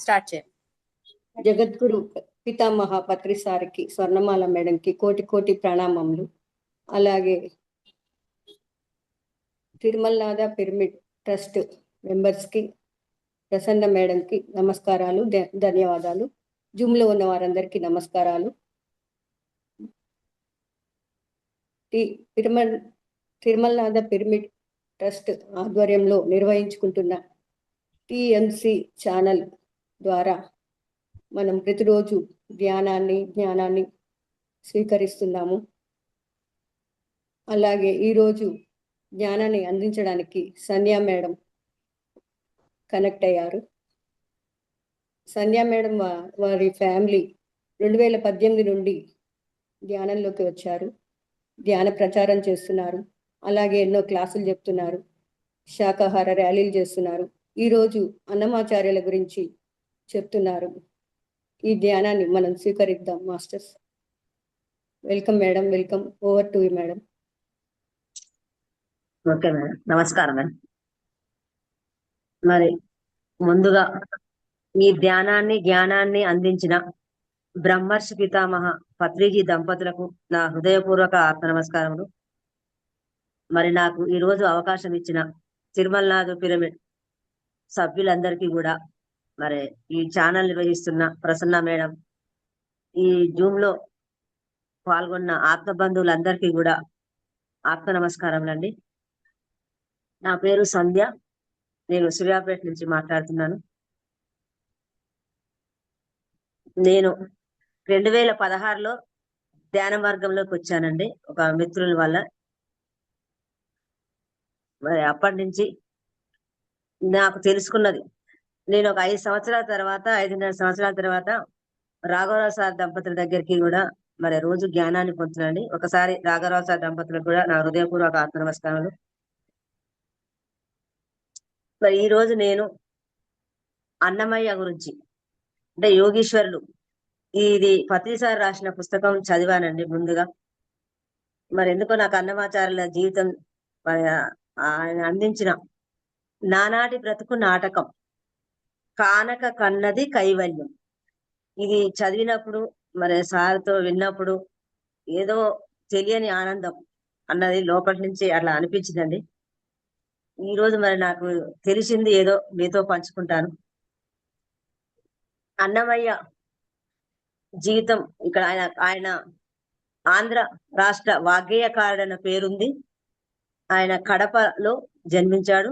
Start చేయండి. జగద్గురు పితామహ పత్రి సారికి, స్వర్ణమాల మేడంకి కోటి కోటి ప్రణామములు. అలాగే తిరుమలనాథ పిరమిడ్ ట్రస్ట్ మెంబర్స్కి, ప్రసన్న మేడంకి నమస్కారాలు, ధన్యవాదాలు. జూమ్లో ఉన్న వారందరికీ నమస్కారాలు. తిరుమలనాథ పిరమిడ్ ట్రస్ట్ ఆధ్వర్యంలో నిర్వహించుకుంటున్న టిఎంసి ఛానల్ ద్వారా మనం ప్రతిరోజు జ్ఞానాన్ని స్వీకరిస్తున్నాము. అలాగే ఈరోజు జ్ఞానాన్ని అందించడానికి సంధ్యా మేడం కనెక్ట్ అయ్యారు. సంధ్యా మేడం వారి ఫ్యామిలీ 2018 నుండి ధ్యానంలోకి వచ్చారు. ధ్యాన ప్రచారం చేస్తున్నారు. అలాగే ఎన్నో క్లాసులు చెప్తున్నారు. శాకాహార ర్యాలీలు చేస్తున్నారు. ఈరోజు అన్నమాచార్యుల గురించి చెప్తున్నారు. ఈ ధ్యానాన్ని మనం స్వీకరిద్దాం masters. Welcome madam, welcome. Over to you madam. Okay madam, నమస్కారం మేడం. మరి ముందుగా ఈ జ్ఞానాన్ని అందించిన బ్రహ్మర్షి పితామహ పత్రిజీ దంపతులకు నా హృదయపూర్వక ఆత్మ నమస్కారములు. మరి నాకు ఈరోజు అవకాశం ఇచ్చిన తిరుమలనాథ పిరమిడ్ సభ్యులందరికీ కూడా, మరి ఈ ఛానల్ నిర్వహిస్తున్న ప్రసన్న మేడం, ఈ జూమ్ లో పాల్గొన్న ఆత్మ బంధువులందరికీ కూడా ఆత్మ నమస్కారములండి. నా పేరు సంధ్య, నేను సూర్యాపేట నుంచి మాట్లాడుతున్నాను. నేను 2016లో ధ్యాన మార్గంలోకి వచ్చానండి, ఒక మిత్రుల వల్ల. మరి అప్పటి నుంచి నాకు తెలుసుకున్నది, నేను ఒక 5.5 సంవత్సరాల తర్వాత రాఘవరావు సార్ దంపతుల దగ్గరికి కూడా మరి రోజు జ్ఞానాన్ని పొందుతున్నాండి. ఒకసారి రాఘవరావు సార్ దంపతులకు కూడా నా హృదయపూర్వక ఆత్మ నమస్కారాలు. మరి ఈ రోజు నేను అన్నమయ్య గురించి, అంటే యోగీశ్వరులు, ఇది పత్రి సార్ రాసిన పుస్తకం చదివానండి ముందుగా. మరి ఎందుకో నాకు అన్నమాచార్యుల జీవితం, ఆయన అందించిన నానాటి బ్రతుకు నాటకం, కానక కన్నది కైవల్యం, ఇది చదివినప్పుడు, మరి సార్తో విన్నప్పుడు ఏదో తెలియని ఆనందం అన్నది లోపలి నుంచి అట్లా అనిపించిందండి. ఈ రోజు మరి నాకు తెలిసింది ఏదో మీతో పంచుకుంటాను. అన్నమయ్య జీవితం, ఇక్కడ ఆయన ఆంధ్ర రాష్ట్ర వాగ్గేయకారుడన్న పేరుంది. ఆయన కడపలో జన్మించాడు.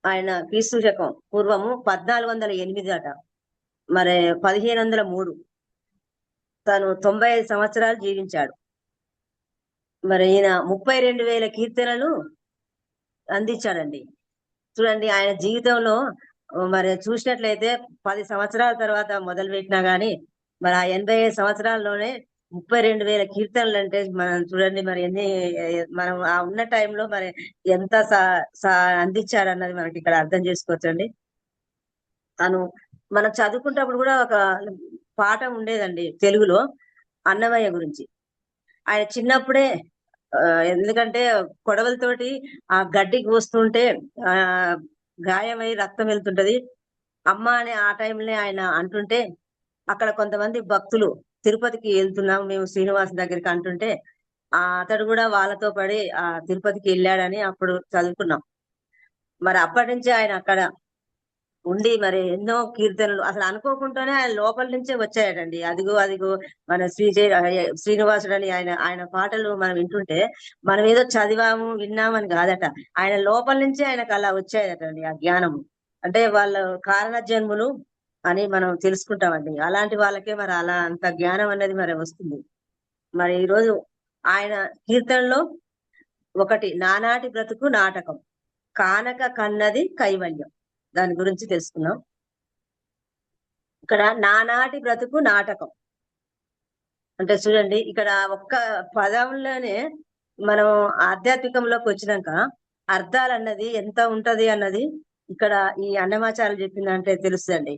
ఆయన క్రీస్తు శకం పూర్వము 1408 అట, మరి 1503 తను 95 సంవత్సరాలు జీవించాడు. మరి ఈయన 32,000 కీర్తనలు అందించాడండి. చూడండి, ఆయన జీవితంలో మరి చూసినట్లయితే 10 సంవత్సరాల తర్వాత మొదలు పెట్టినా గానీ, మరి ఆ 85 సంవత్సరాల్లోనే 32,000 కీర్తనలు అంటే మనం చూడండి, మరి మనం ఆ ఉన్న టైంలో మరి ఎంత అందించాడన్నది మనకి ఇక్కడ అర్థం చేసుకోవచ్చండి. తను మనం చదువుకుంటప్పుడు కూడా ఒక పాఠం ఉండేదండి తెలుగులో అన్నమయ్య గురించి. ఆయన చిన్నప్పుడే, ఎందుకంటే కొడవలతోటి ఆ గడ్డికి వస్తుంటే గాయమై రక్తం వెళ్తుంటది అమ్మ అని ఆ టైంలో ఆయన అంటుంటే, అక్కడ కొంతమంది భక్తులు తిరుపతికి వెళ్తున్నాం మేము శ్రీనివాస్ దగ్గరికి అంటుంటే, అతడు కూడా వాళ్ళతో పడి ఆ తిరుపతికి వెళ్ళాడని అప్పుడు చదువుకున్నాం. మరి అప్పటి నుంచి ఆయన అక్కడ ఉండి మరి ఎన్నో కీర్తనలు అసలు అనుకోకుండానే ఆయన లోపల నుంచే వచ్చాయటండి. అదిగో మన శ్రీనివాసుడు అని ఆయన పాటలు మనం వింటుంటే మనం ఏదో చదివాము విన్నామని కాదట, ఆయన లోపల నుంచే ఆయనకు అలా వచ్చాయటండి ఆ జ్ఞానము. అంటే వాళ్ళ కారణ జన్ములు అని మనం తెలుసుకుంటామండి. అలాంటి వాళ్ళకే మరి అలా అంత జ్ఞానం అనేది మరి వస్తుంది. మరి ఈరోజు ఆయన కీర్తనలో ఒకటి నానాటి బ్రతుకు నాటకం, కానక కన్నది కైవల్యం, దాని గురించి తెలుసుకున్నాం. ఇక్కడ నానాటి బ్రతుకు నాటకం అంటే చూడండి, ఇక్కడ ఒక్క పదంలోనే మనం ఆధ్యాత్మికంలోకి వచ్చినాక అర్థాలు అన్నది ఎంత ఉంటది అన్నది ఇక్కడ ఈ అన్నమాచార్యులు చెప్పిందంటే తెలుస్తుందండి.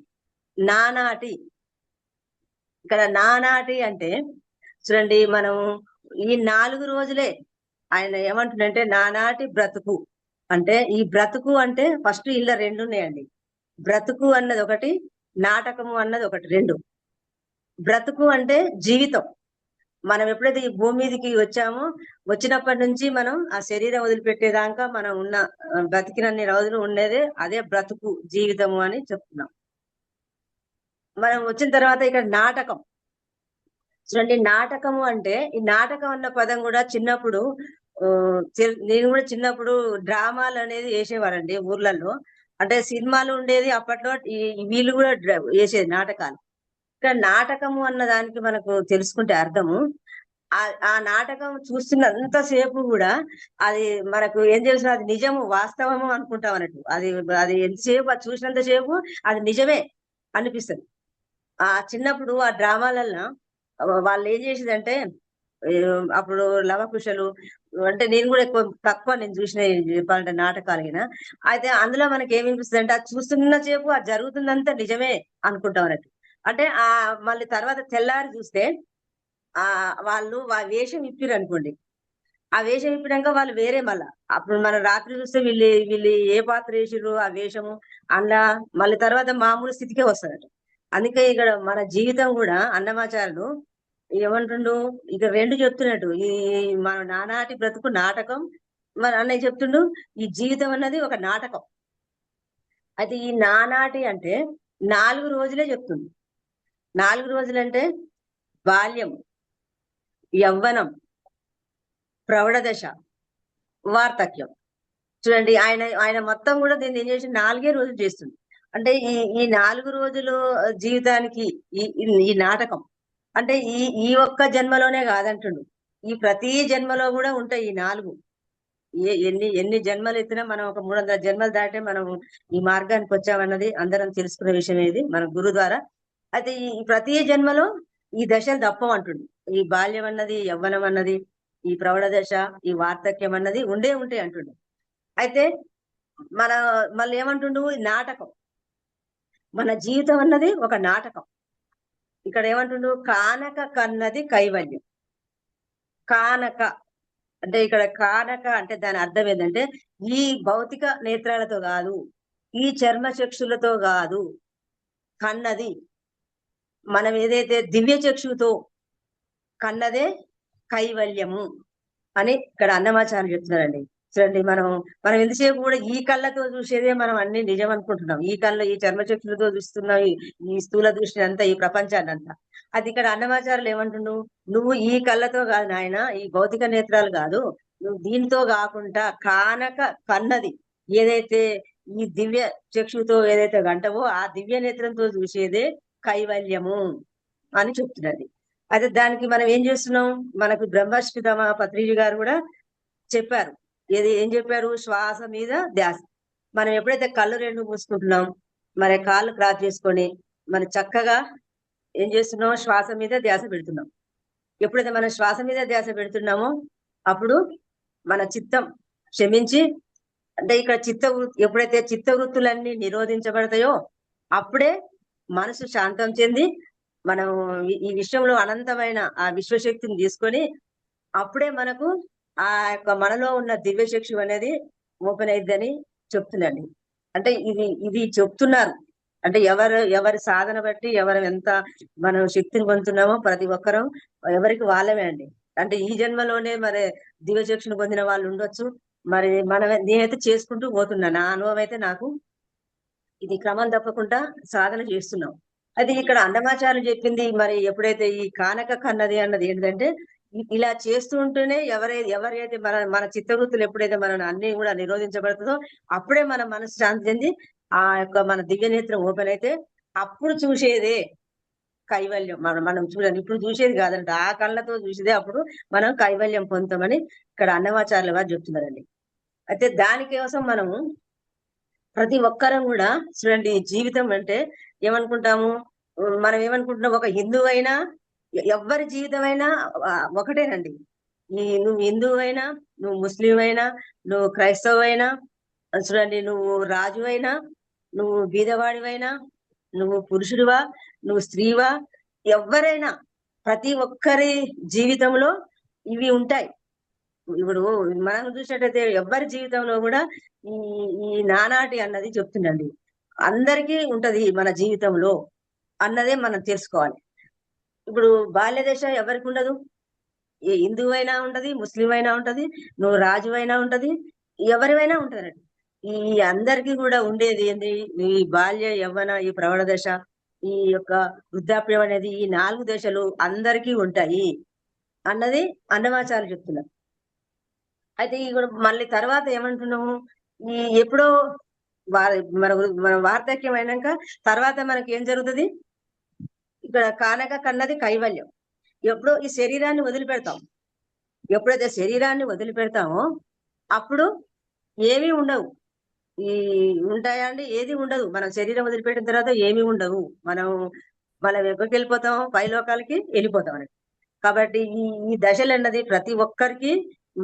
నానాటి, ఇక్కడ నానాటి అంటే చూడండి, మనం ఈ 4 రోజులే ఆయన ఏమంటుండంటే నానాటి బ్రతుకు, అంటే ఈ బ్రతుకు అంటే ఫస్ట్ ఇలా రెండు ఉన్నాయండి. బ్రతుకు అన్నది ఒకటి, నాటకము అన్నది ఒకటి, రెండు. బ్రతుకు అంటే జీవితం. మనం ఎప్పుడైతే ఈ భూమి మీదకి వచ్చామో, వచ్చినప్పటి నుంచి మనం ఆ శరీరం వదిలిపెట్టేదాకా మనం ఉన్న బతికినన్ని రోజులు ఉండేదే అదే బ్రతుకు జీవితము అని చెప్తున్నాం. మనం వచ్చిన తర్వాత ఇక్కడ నాటకం చూడండి. నాటకము అంటే ఈ నాటకం అన్న పదం కూడా చిన్నప్పుడు నేను కూడా చిన్నప్పుడు డ్రామాలు అనేది వేసేవారండి ఊర్లలో. అంటే సినిమాలు ఉండేది అప్పట్లో, వీళ్ళు కూడా వేసేది నాటకాలు. ఇక్కడ నాటకము అన్న దానికి మనకు తెలుసుకుంటే అర్థము, ఆ నాటకం చూస్తున్నంతసేపు కూడా అది మనకు ఏం తెలుసు, అది నిజము వాస్తవము అనుకుంటాం అన్నట్టు. అది అది ఎంతసేపు అది చూసినంతసేపు అది నిజమే అనిపిస్తుంది. ఆ చిన్నప్పుడు ఆ డ్రామాలల్లో వాళ్ళు ఏం చేసేదంటే, అప్పుడు లవకుశలు అంటే నేను కూడా ఎక్కువ తక్కువ నేను చూసిన చెప్పాలంటే నాటకాలైనా. అయితే అందులో మనకి ఏమి అనిపిస్తుంది అంటే, అది చూస్తున్న సేపు అది జరుగుతుందంతా నిజమే అనుకుంటాం అన్నట్టు. అంటే మళ్ళీ తర్వాత తెల్లారి చూస్తే వాళ్ళు వేషం ఇప్పిరు అనుకోండి. ఆ వేషం ఇప్పినాక వాళ్ళు వేరే మళ్ళా. అప్పుడు మనం రాత్రి చూస్తే వీళ్ళు వీళ్ళు ఏ పాత్ర వేసిర్రు ఆ వేషము అందులో మళ్ళీ తర్వాత మామూలు స్థితికే వస్తారట. అందుకే ఇక్కడ మన జీవితం కూడా అన్నమాచారులు ఏమంటుండు, ఇక రెండు చెప్తున్నట్టు, ఈ మన నానాటి బ్రతుకు నాటకం. మన అన్నయ్య చెప్తుండు ఈ జీవితం అన్నది ఒక నాటకం. అయితే ఈ నానాటి అంటే 4 రోజులే చెప్తుంది. 4 రోజులంటే బాల్యం, యవ్వనం, ప్రౌఢ దశ, వార్ధక్యం. చూడండి ఆయన ఆయన మొత్తం కూడా దీన్ని ఏం చేసి 4 రోజులు చేస్తుంది. అంటే ఈ 4 రోజులు జీవితానికి ఈ నాటకం అంటే ఈ ఒక్క జన్మలోనే కాదంటుండు, ఈ ప్రతి జన్మలో కూడా ఉంటాయి ఈ 4. ఎన్ని జన్మలు ఎత్తినా మనం ఒక 300 జన్మలు దాటే మనం ఈ మార్గానికి వచ్చామన్నది అందరం తెలుసుకున్న విషయం ఇది మన గురు ద్వారా. అయితే ఈ ప్రతి జన్మలో ఈ దశలు తప్పం అంటుండు. ఈ బాల్యం అన్నది, యవ్వనం అన్నది, ఈ ప్రౌఢ దశ, ఈ వార్ధక్యం అన్నది ఉంటాయి అంటుండు. అయితే మన మళ్ళీ ఏమంటుండు, నాటకం, మన జీవితం అన్నది ఒక నాటకం. ఇక్కడ ఏమంటుండు, కానక కన్నది కైవల్యం. కానక అంటే ఇక్కడ కానక అంటే దాని అర్థం ఏంటంటే, ఈ భౌతిక నేత్రాలతో కాదు, ఈ చర్మ చక్షులతో కాదు కన్నది, మనం ఏదైతే దివ్య చక్షుతో కన్నదే కైవల్యము అని ఇక్కడ అన్నమాచార్యులు చెప్తున్నారండి. చూడండి, మనం ఎంతసేపు కూడా ఈ కళ్ళతో చూసేదే మనం అన్ని నిజం అనుకుంటున్నాం. ఈ చర్మ చక్షులతో చూస్తున్నాం ఈ స్థూల దృష్టి అంతా, ఈ ప్రపంచాన్ని అంతా. అది ఇక్కడ అన్నమాచార్యులు ఏమంటుండు, నువ్వు ఈ కళ్ళతో కాదు నాయన, ఈ భౌతిక నేత్రాలు కాదు, నువ్వు దీంతో కాకుండా కానక కన్నది ఏదైతే ఈ దివ్య చక్షుతో ఏదైతే గంటవో ఆ దివ్య నేత్రంతో చూసేదే కైవల్యము అని చెప్తున్నది. అయితే దానికి మనం ఏం చేస్తున్నాం, మనకు బ్రహ్మర్షి పత్రిజీ గారు కూడా చెప్పారు. ఏం చెప్పారు, శ్వాస మీద ధ్యాస. మనం ఎప్పుడైతే కళ్ళు రెండు మూసుకుంటున్నాం, మరి కాళ్ళు క్రాస్ చేసుకొని మనం చక్కగా ఏం చేస్తున్నాం, శ్వాస మీద ధ్యాస పెడుతున్నాం. ఎప్పుడైతే మనం శ్వాస మీద ధ్యాస పెడుతున్నామో అప్పుడు మన చిత్తం క్షమించి, అంటే ఇక్కడ ఎప్పుడైతే చిత్తవృత్తులన్నీ నిరోధించబడతాయో అప్పుడే మనసు శాంతం చెంది మనం ఈ విషయంలో అనంతమైన ఆ విశ్వశక్తిని తీసుకొని అప్పుడే మనకు ఆ యొక్క మనలో ఉన్న దివ్యశక్తి అనేది ఓపెన్ అయిద్దని చెప్తుందండి. అంటే ఇది చెప్తున్నారు. అంటే ఎవరి సాధన బట్టి ఎవరు ఎంత మనం శక్తిని పొందుతున్నామో ప్రతి ఒక్కరం ఎవరికి వాళ్ళమే అండి. అంటే ఈ జన్మలోనే మరి దివ్యశక్తిని పొందిన వాళ్ళు ఉండొచ్చు. మరి నేనైతే చేసుకుంటూ పోతున్నా. నా అనుభవం అయితే నాకు ఇది క్రమం తప్పకుండా సాధన చేస్తున్నాం. అది ఇక్కడ అన్నమాచార్యులు చెప్పింది. మరి ఎప్పుడైతే ఈ కానక కన్నది అన్నది ఏంటంటే, ఇలా చేస్తూ ఉంటేనే ఎవరైతే మన చిత్తవృత్తులు ఎప్పుడైతే మన అన్ని కూడా నిరోధించబడుతుందో అప్పుడే మన మనసు శాంతి చెంది ఆ యొక్క మన దివ్య నేత్రం ఓపెన్ అయితే అప్పుడు చూసేదే కైవల్యం. మనం చూడండి, ఇప్పుడు చూసేది కాదంట, ఆ కళ్ళతో చూసేదే అప్పుడు మనం కైవల్యం పొందుతామని ఇక్కడ అన్నమాచార్యుల వారు చెప్తున్నారండి. అయితే దానికోసం మనము ప్రతి ఒక్కరం కూడా చూడండి, జీవితం అంటే ఏమనుకుంటాము, మనం ఏమనుకుంటున్నాం, ఒక హిందువు అయినా ఎవ్వరి జీవితం అయినా ఒకటేనండి. నువ్వు హిందువు అయినా, నువ్వు ముస్లిం అయినా, నువ్వు క్రైస్తవ అయినా, చూడండి, నువ్వు రాజు అయినా, నువ్వు బీదవాడివైనా, నువ్వు పురుషుడివా, నువ్వు స్త్రీవా, ఎవరైనా ప్రతి ఒక్కరి జీవితంలో ఇవి ఉంటాయి. ఇప్పుడు మనం చూసినట్టయితే ఎవరి జీవితంలో కూడా ఈ ఈ నానాటి అన్నది చెప్తుండండి. అందరికీ ఉంటది మన జీవితంలో అన్నదే మనం తెలుసుకోవాలి. ఇప్పుడు బాల్య దశ ఎవరికి ఉండదు? ఏ హిందువు అయినా ఉంటది, ముస్లిం అయినా ఉంటది, నువ్వు రాజు అయినా ఉంటది, ఎవరివైనా ఉంటదండి. ఈ అందరికీ కూడా ఉండేది ఏంది? ఈ బాల్య, యవ్వన, ఈ ప్రౌఢ దశ, ఈ యొక్క వృద్ధాప్యం అనేది ఈ 4 దశలు అందరికీ ఉంటాయి అన్నది అన్నమాచార్యులు చెప్తున్నారు. అయితే ఈ కూడా మళ్ళీ తర్వాత ఏమంటున్నాము? ఈ ఎప్పుడో మన మన వార్ధక్యం అయినాక తర్వాత మనకి ఏం జరుగుతుంది? ఇక్కడ కానక కన్నది కైవల్యం. ఎప్పుడో ఈ శరీరాన్ని వదిలిపెడతాం. ఎప్పుడైతే శరీరాన్ని వదిలిపెడతామో అప్పుడు ఏమీ ఉండవు. ఈ ఉంటాయా అండి? ఏది ఉండదు. మనం శరీరం వదిలిపెట్టిన తర్వాత ఏమీ ఉండవు. మనం ఎక్కడికి వెళ్ళిపోతాం? పైలోకాలకి వెళ్ళిపోతాం అని. కాబట్టి ఈ ఈ దశలన్నది ప్రతి ఒక్కరికి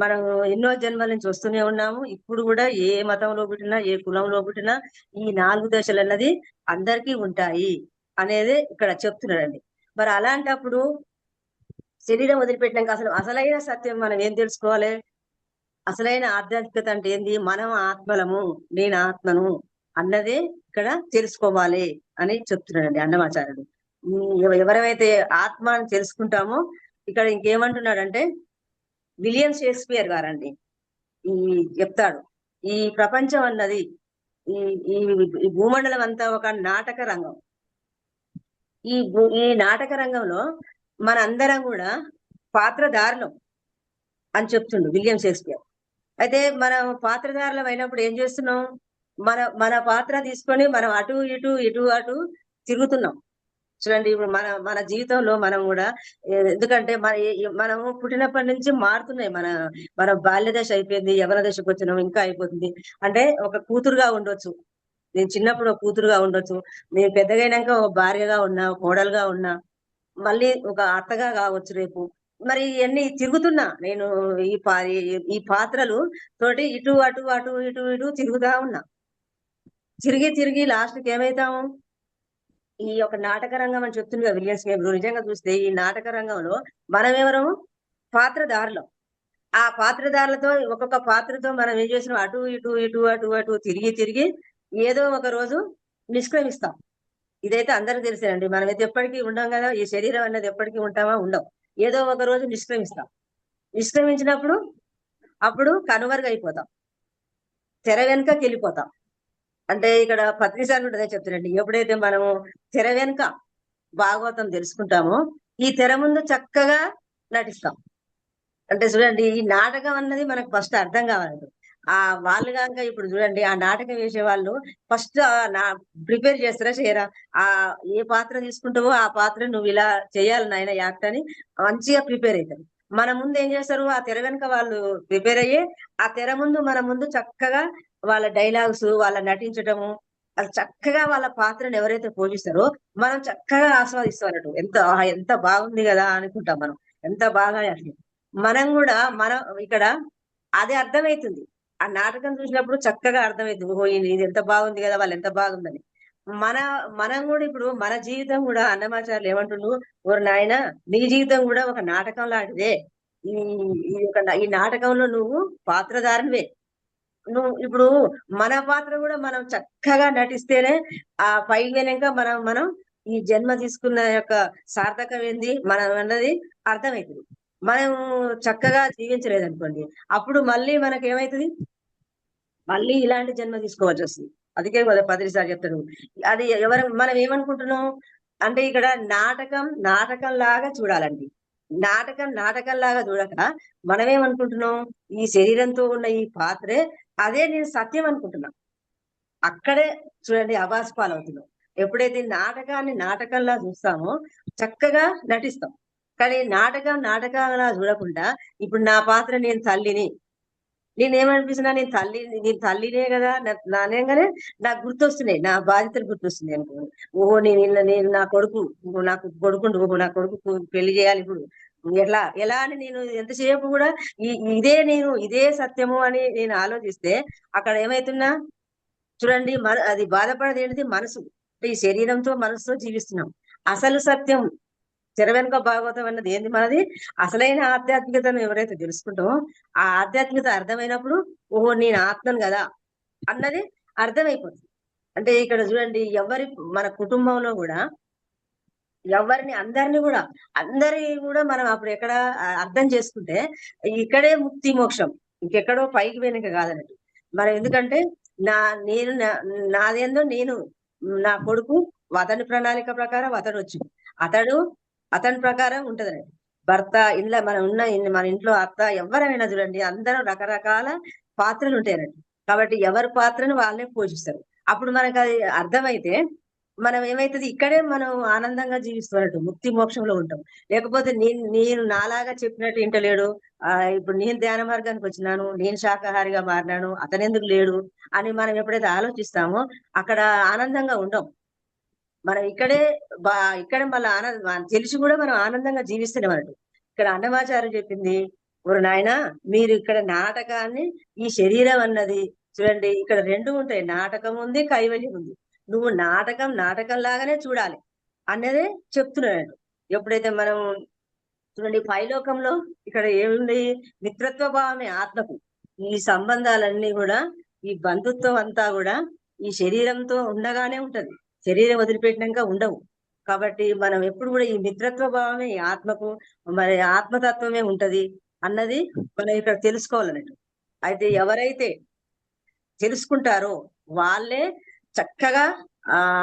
మనం ఎన్నో జన్మల నుంచి వస్తూనే ఉన్నాము. ఇప్పుడు కూడా ఏ మతంలో పుట్టినా, ఏ కులంలో పుట్టినా ఈ 4 దశలన్నది అందరికీ ఉంటాయి అనేది ఇక్కడ చెప్తున్నాడండి. మరి అలాంటప్పుడు శరీరం వదిలిపెట్టినాక అసలైన సత్యం మనం ఏం తెలుసుకోవాలి? అసలైన ఆధ్యాత్మికత అంటే ఏంది? మనం ఆత్మలము, నేను ఆత్మను అన్నదే ఇక్కడ తెలుసుకోవాలి అని చెప్తున్నాడండి అన్నమాచార్యుడు. ఎవరైతే ఆత్మ అని తెలుసుకుంటామో ఇక్కడ ఇంకేమంటున్నాడంటే విలియం షేక్స్పియర్ గారండి ఈ చెప్తాడు. ఈ ప్రపంచం అన్నది ఈ ఈ భూమండలం అంతా ఒక నాటక రంగం. ఈ నాటక రంగంలో మన అందరం కూడా పాత్రధారులం అని చెప్తుండు విలియం షేక్స్పియర్. అయితే మనం పాత్రధారులం అయినప్పుడు ఏం చేస్తున్నాం? మన మన పాత్ర తీసుకొని మనం అటు ఇటు ఇటు అటు తిరుగుతున్నాం. చూడండి ఇప్పుడు మన జీవితంలో మనం కూడా ఎందుకంటే మనము పుట్టినప్పటి నుంచి మారుతున్నాయి. మన బాల్య దశ అయిపోయింది, యవన దశకు వచ్చినాం, ఇంకా అయిపోతుంది. అంటే ఒక కూతురుగా ఉండొచ్చు, నేను చిన్నప్పుడు ఒక కూతురుగా ఉండొచ్చు, నేను పెద్దగైనాక ఒక భార్యగా ఉన్నా, కోడలుగా ఉన్నా, మళ్ళీ ఒక అత్తగా కావచ్చు రేపు. మరి ఇవన్నీ తిరుగుతున్నా నేను ఈ పాత్రలు తోటి ఇటు అటు అటు ఇటు ఇటు తిరుగుతా ఉన్నా. తిరిగి తిరిగి లాస్ట్కి ఏమైతాము? ఈ యొక్క నాటక రంగం అని చెప్తుంది కదా విలియం షేక్స్పియర్. నిజంగా చూస్తే ఈ నాటక రంగంలో మనం ఎవరము? పాత్రధారులం. ఆ పాత్రధారులతో ఒక్కొక్క పాత్రతో మనం ఏం చేసినాం? అటు ఇటు ఇటు అటు అటు తిరిగి తిరిగి ఏదో ఒక రోజు నిష్క్రమిస్తాం. ఇదైతే అందరికి తెలిసేనండి. మనమైతే ఎప్పటికీ ఉండం కదా. ఈ శరీరం అనేది ఎప్పటికీ ఉంటామా? ఉండం. ఏదో ఒక రోజు నిష్క్రమిస్తాం. నిష్క్రమించినప్పుడు అప్పుడు కనుమరుగైపోతాం, తెర వెనుకకి వెళ్ళిపోతాం. అంటే ఇక్కడ పత్రిసార్లు అదే చెప్తారండి. ఎప్పుడైతే మనము తెర వెనుక భాగవతం తెలుసుకుంటామో ఈ తెర ముందు చక్కగా నటిస్తాం. అంటే చూడండి ఈ నాటకం అన్నది మనకు ఫస్ట్ అర్థం కావాలి. వాళ్ళు కనుక ఇప్పుడు చూడండి ఆ నాటకం వేసే వాళ్ళు ఫస్ట్ ప్రిపేర్ చేస్తారా చేయరా? ఏ పాత్ర తీసుకుంటావో ఆ పాత్ర నువ్వు ఇలా చేయాలి నాయన యాక్ట్ అని మంచిగా ప్రిపేర్ అవుతారు. మన ముందు ఏం చేస్తారు? ఆ తెర వెనుక వాళ్ళు ప్రిపేర్ అయ్యి ఆ తెర ముందు మన ముందు చక్కగా వాళ్ళ డైలాగ్స్, వాళ్ళ నటించటము, అది చక్కగా వాళ్ళ పాత్రను ఎవరైతే పోషిస్తారో మనం చక్కగా ఆస్వాదిస్తాం అన్నట్టు. ఎంత బాగుంది కదా అనుకుంటాం మనం. ఎంత బాగా అట్లా మనం కూడా ఇక్కడ అది అర్థమవుతుంది. ఆ నాటకం చూసినప్పుడు చక్కగా అర్థమవుతుంది. ఓహో ఇది ఎంత బాగుంది కదా, వాళ్ళు ఎంత బాగుందని. మనం కూడా ఇప్పుడు మన జీవితం కూడా అన్నమాచార్యులు ఏమంటుండు? ఓరు నాయన నీ జీవితం కూడా ఒక నాటకం లాంటిదే. ఈ నాటకంలో నువ్వు పాత్రధారివే. నువ్వు ఇప్పుడు మన పాత్ర కూడా మనం చక్కగా నటిస్తేనే ఆ పై వెనక మనం ఈ జన్మ తీసుకున్న యొక్క సార్థకం ఏంది మనం అన్నది అర్థమవుతుంది. మనం చక్కగా జీవించలేదనుకోండి అప్పుడు మళ్ళీ మనకి ఏమైతుంది? మళ్ళీ ఇలాంటి జన్మ తీసుకోవాల్సి వస్తుంది. అందుకే పత్రిసారి చెప్తాడు. అది మనం ఏమనుకుంటున్నాం అంటే ఇక్కడ నాటకం లాగా చూడాలండి. నాటకం లాగా చూడక మనమేమనుకుంటున్నాం? ఈ శరీరంతో ఉన్న ఈ పాత్రే అదే నేను సత్యం అనుకుంటున్నా. అక్కడే చూడండి అబాస్ పాలవుతున్నాం. ఎప్పుడైతే నాటకాన్ని నాటకంలా చూస్తామో చక్కగా నటిస్తాం. కానీ నాటకంలా చూడకుండా ఇప్పుడు నా పాత్ర నేను తల్లిని, నేనేమనిపిస్తున్నా? నేను తల్లినే కదా. నానేగానే నాకు గుర్తొస్తున్నాయి, నా బాధ్యతలు గుర్తొస్తున్నాయి అనుకో. ఓహో నేను నా కొడుకు, నాకు కొడుకుండు, ఓహో నా కొడుకు పెళ్లి చేయాలి ఇప్పుడు ఎలా అని నేను ఎంతసేపు కూడా ఇదే సత్యము అని నేను ఆలోచిస్తే అక్కడ ఏమైతున్నా చూడండి. అది బాధపడేది ఏంటిది? మనసు. ఈ శరీరంతో మనసుతో జీవిస్తున్నాం. అసలు సత్యం తెర వెనుక భాగవతం అన్నది ఏంది మనది? అసలైన ఆధ్యాత్మికతను ఎవరైతే తెలుసుకుంటామో ఆ ఆధ్యాత్మికత అర్థమైనప్పుడు ఓహో నేను ఆత్మను కదా అన్నది అర్థమైపోతుంది. అంటే ఇక్కడ చూడండి, మన కుటుంబంలో కూడా అందరిని కూడా మనం అప్పుడు ఎక్కడ అర్థం చేసుకుంటే ఇక్కడే ముక్తి మోక్షం, ఇంకెక్కడో పైకి వెనుక కాదన్నట్టు. మనం ఎందుకంటే నాదేందో నేను, నా కొడుకు అతని ప్రణాళిక ప్రకారం అతడు వచ్చి అతని ప్రకారం ఉంటదన్నట్టు. భర్త ఇంట్లో మన ఇంట్లో అత్త ఎవరైనా చూడండి, అందరూ రకరకాల పాత్రలు ఉంటాయి అన్నట్టు. కాబట్టి ఎవరి పాత్రను వాళ్ళే పోషిస్తారు. అప్పుడు మనకు అది అర్థమైతే మనం ఏమైతుంది, ఇక్కడే మనం ఆనందంగా జీవిస్తున్నట్టు ముక్తి మోక్షంలో ఉంటాం. లేకపోతే నేను నాలాగా చెప్పినట్టు ఇంటలేడు, ఇప్పుడు నేను ధ్యాన మార్గానికి వచ్చినాను, నేను శాకాహారిగా మారినాను, అతనెందుకు లేడు అని మనం ఎప్పుడైతే ఆలోచిస్తామో అక్కడ ఆనందంగా ఉండం. మనం ఇక్కడే మళ్ళీ తెలిసి కూడా మనం ఆనందంగా జీవిస్తున్నాం అన్నట్టు. ఇక్కడ అన్నమాచార్య చెప్పింది, ఓరు నాయన మీరు ఇక్కడ నాటకాన్ని, ఈ శరీరం అన్నది చూడండి, ఇక్కడ రెండు ఉంటాయి, నాటకం ఉంది, కైవల్యం ఉంది. నువ్వు నాటకం లాగానే చూడాలి అన్నదే చెప్తున్నాడు. ఎప్పుడైతే మనం చూడండి పైలోకంలో ఇక్కడ ఏముంది, మిత్రత్వ భావమే ఆత్మకు. ఈ సంబంధాలన్నీ కూడా, ఈ బంధుత్వం అంతా కూడా ఈ శరీరంతో ఉండగానే ఉంటది, శరీరం వదిలిపెట్టినాక ఉండవు. కాబట్టి మనం ఎప్పుడు కూడా ఈ మిత్రత్వ భావమే ఈ ఆత్మకు, మరి ఆత్మతత్వమే ఉంటది అన్నది మనం ఇక్కడ తెలుసుకోవాలన్నట్టు. అయితే ఎవరైతే తెలుసుకుంటారో వాళ్ళే చక్కగా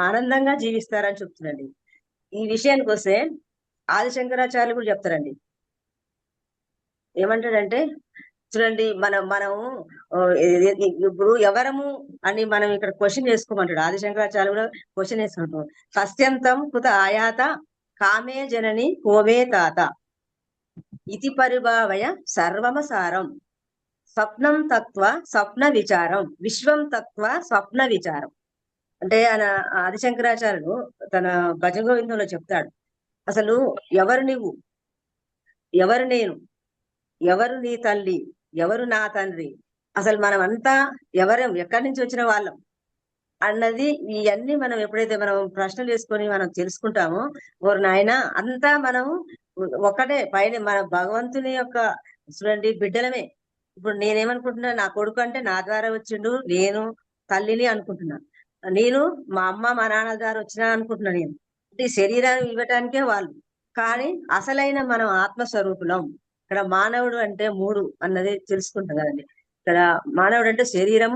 ఆనందంగా జీవిస్తారని చెప్తుందండి. ఈ విషయానికి వస్తే ఆదిశంకరాచార్యులు కూడా చెప్తారండి. ఏమంటాడంటే చూడండి, మనం ఇప్పుడు ఎవరము అని మనం ఇక్కడ క్వశ్చన్ చేసుకోమంటాడు. ఆదిశంకరాచార్యులు కూడా క్వశ్చన్ వేసుకుంటాం. సస్యంతం కుత ఆయాత కామే జనని కోమే తాత ఇతి పరిభావయ సర్వమసారం స్వప్నం తత్వ స్వప్న విచారం విశ్వం తత్వ స్వప్న విచారం. అంటే ఆయన ఆదిశంకరాచార్యులు తన భజగోవిందంలో చెప్తాడు, అసలు ఎవరు నువ్వు, ఎవరు నేను, ఎవరు నీ తల్లి, ఎవరు నా తండ్రి, అసలు మనం అంతా ఎక్కడి నుంచి వచ్చిన వాళ్ళం అన్నది ఇవన్నీ మనం ఎప్పుడైతే మనం ప్రశ్నలు వేసుకొని మనం తెలుసుకుంటామో, ఓరు నాయన అంతా మనం ఒకటే పైన మన భగవంతుని యొక్క చూడండి బిడ్డలమే. ఇప్పుడు నేనేమనుకుంటున్నా, నా కొడుకు అంటే నా ద్వారా వచ్చిండు, నేను తల్లిని అనుకుంటున్నా, నేను మా అమ్మ మా నాన్న ద్వారా వచ్చినా అనుకుంటున్నా. నేను అంటే శరీరాన్ని ఇవ్వటానికే వాళ్ళు, కానీ అసలైన మనం ఆత్మస్వరూపులం. ఇక్కడ మానవుడు అంటే మూడు అన్నది తెలుసుకుంటాం కదండి. ఇక్కడ మానవుడు అంటే శరీరం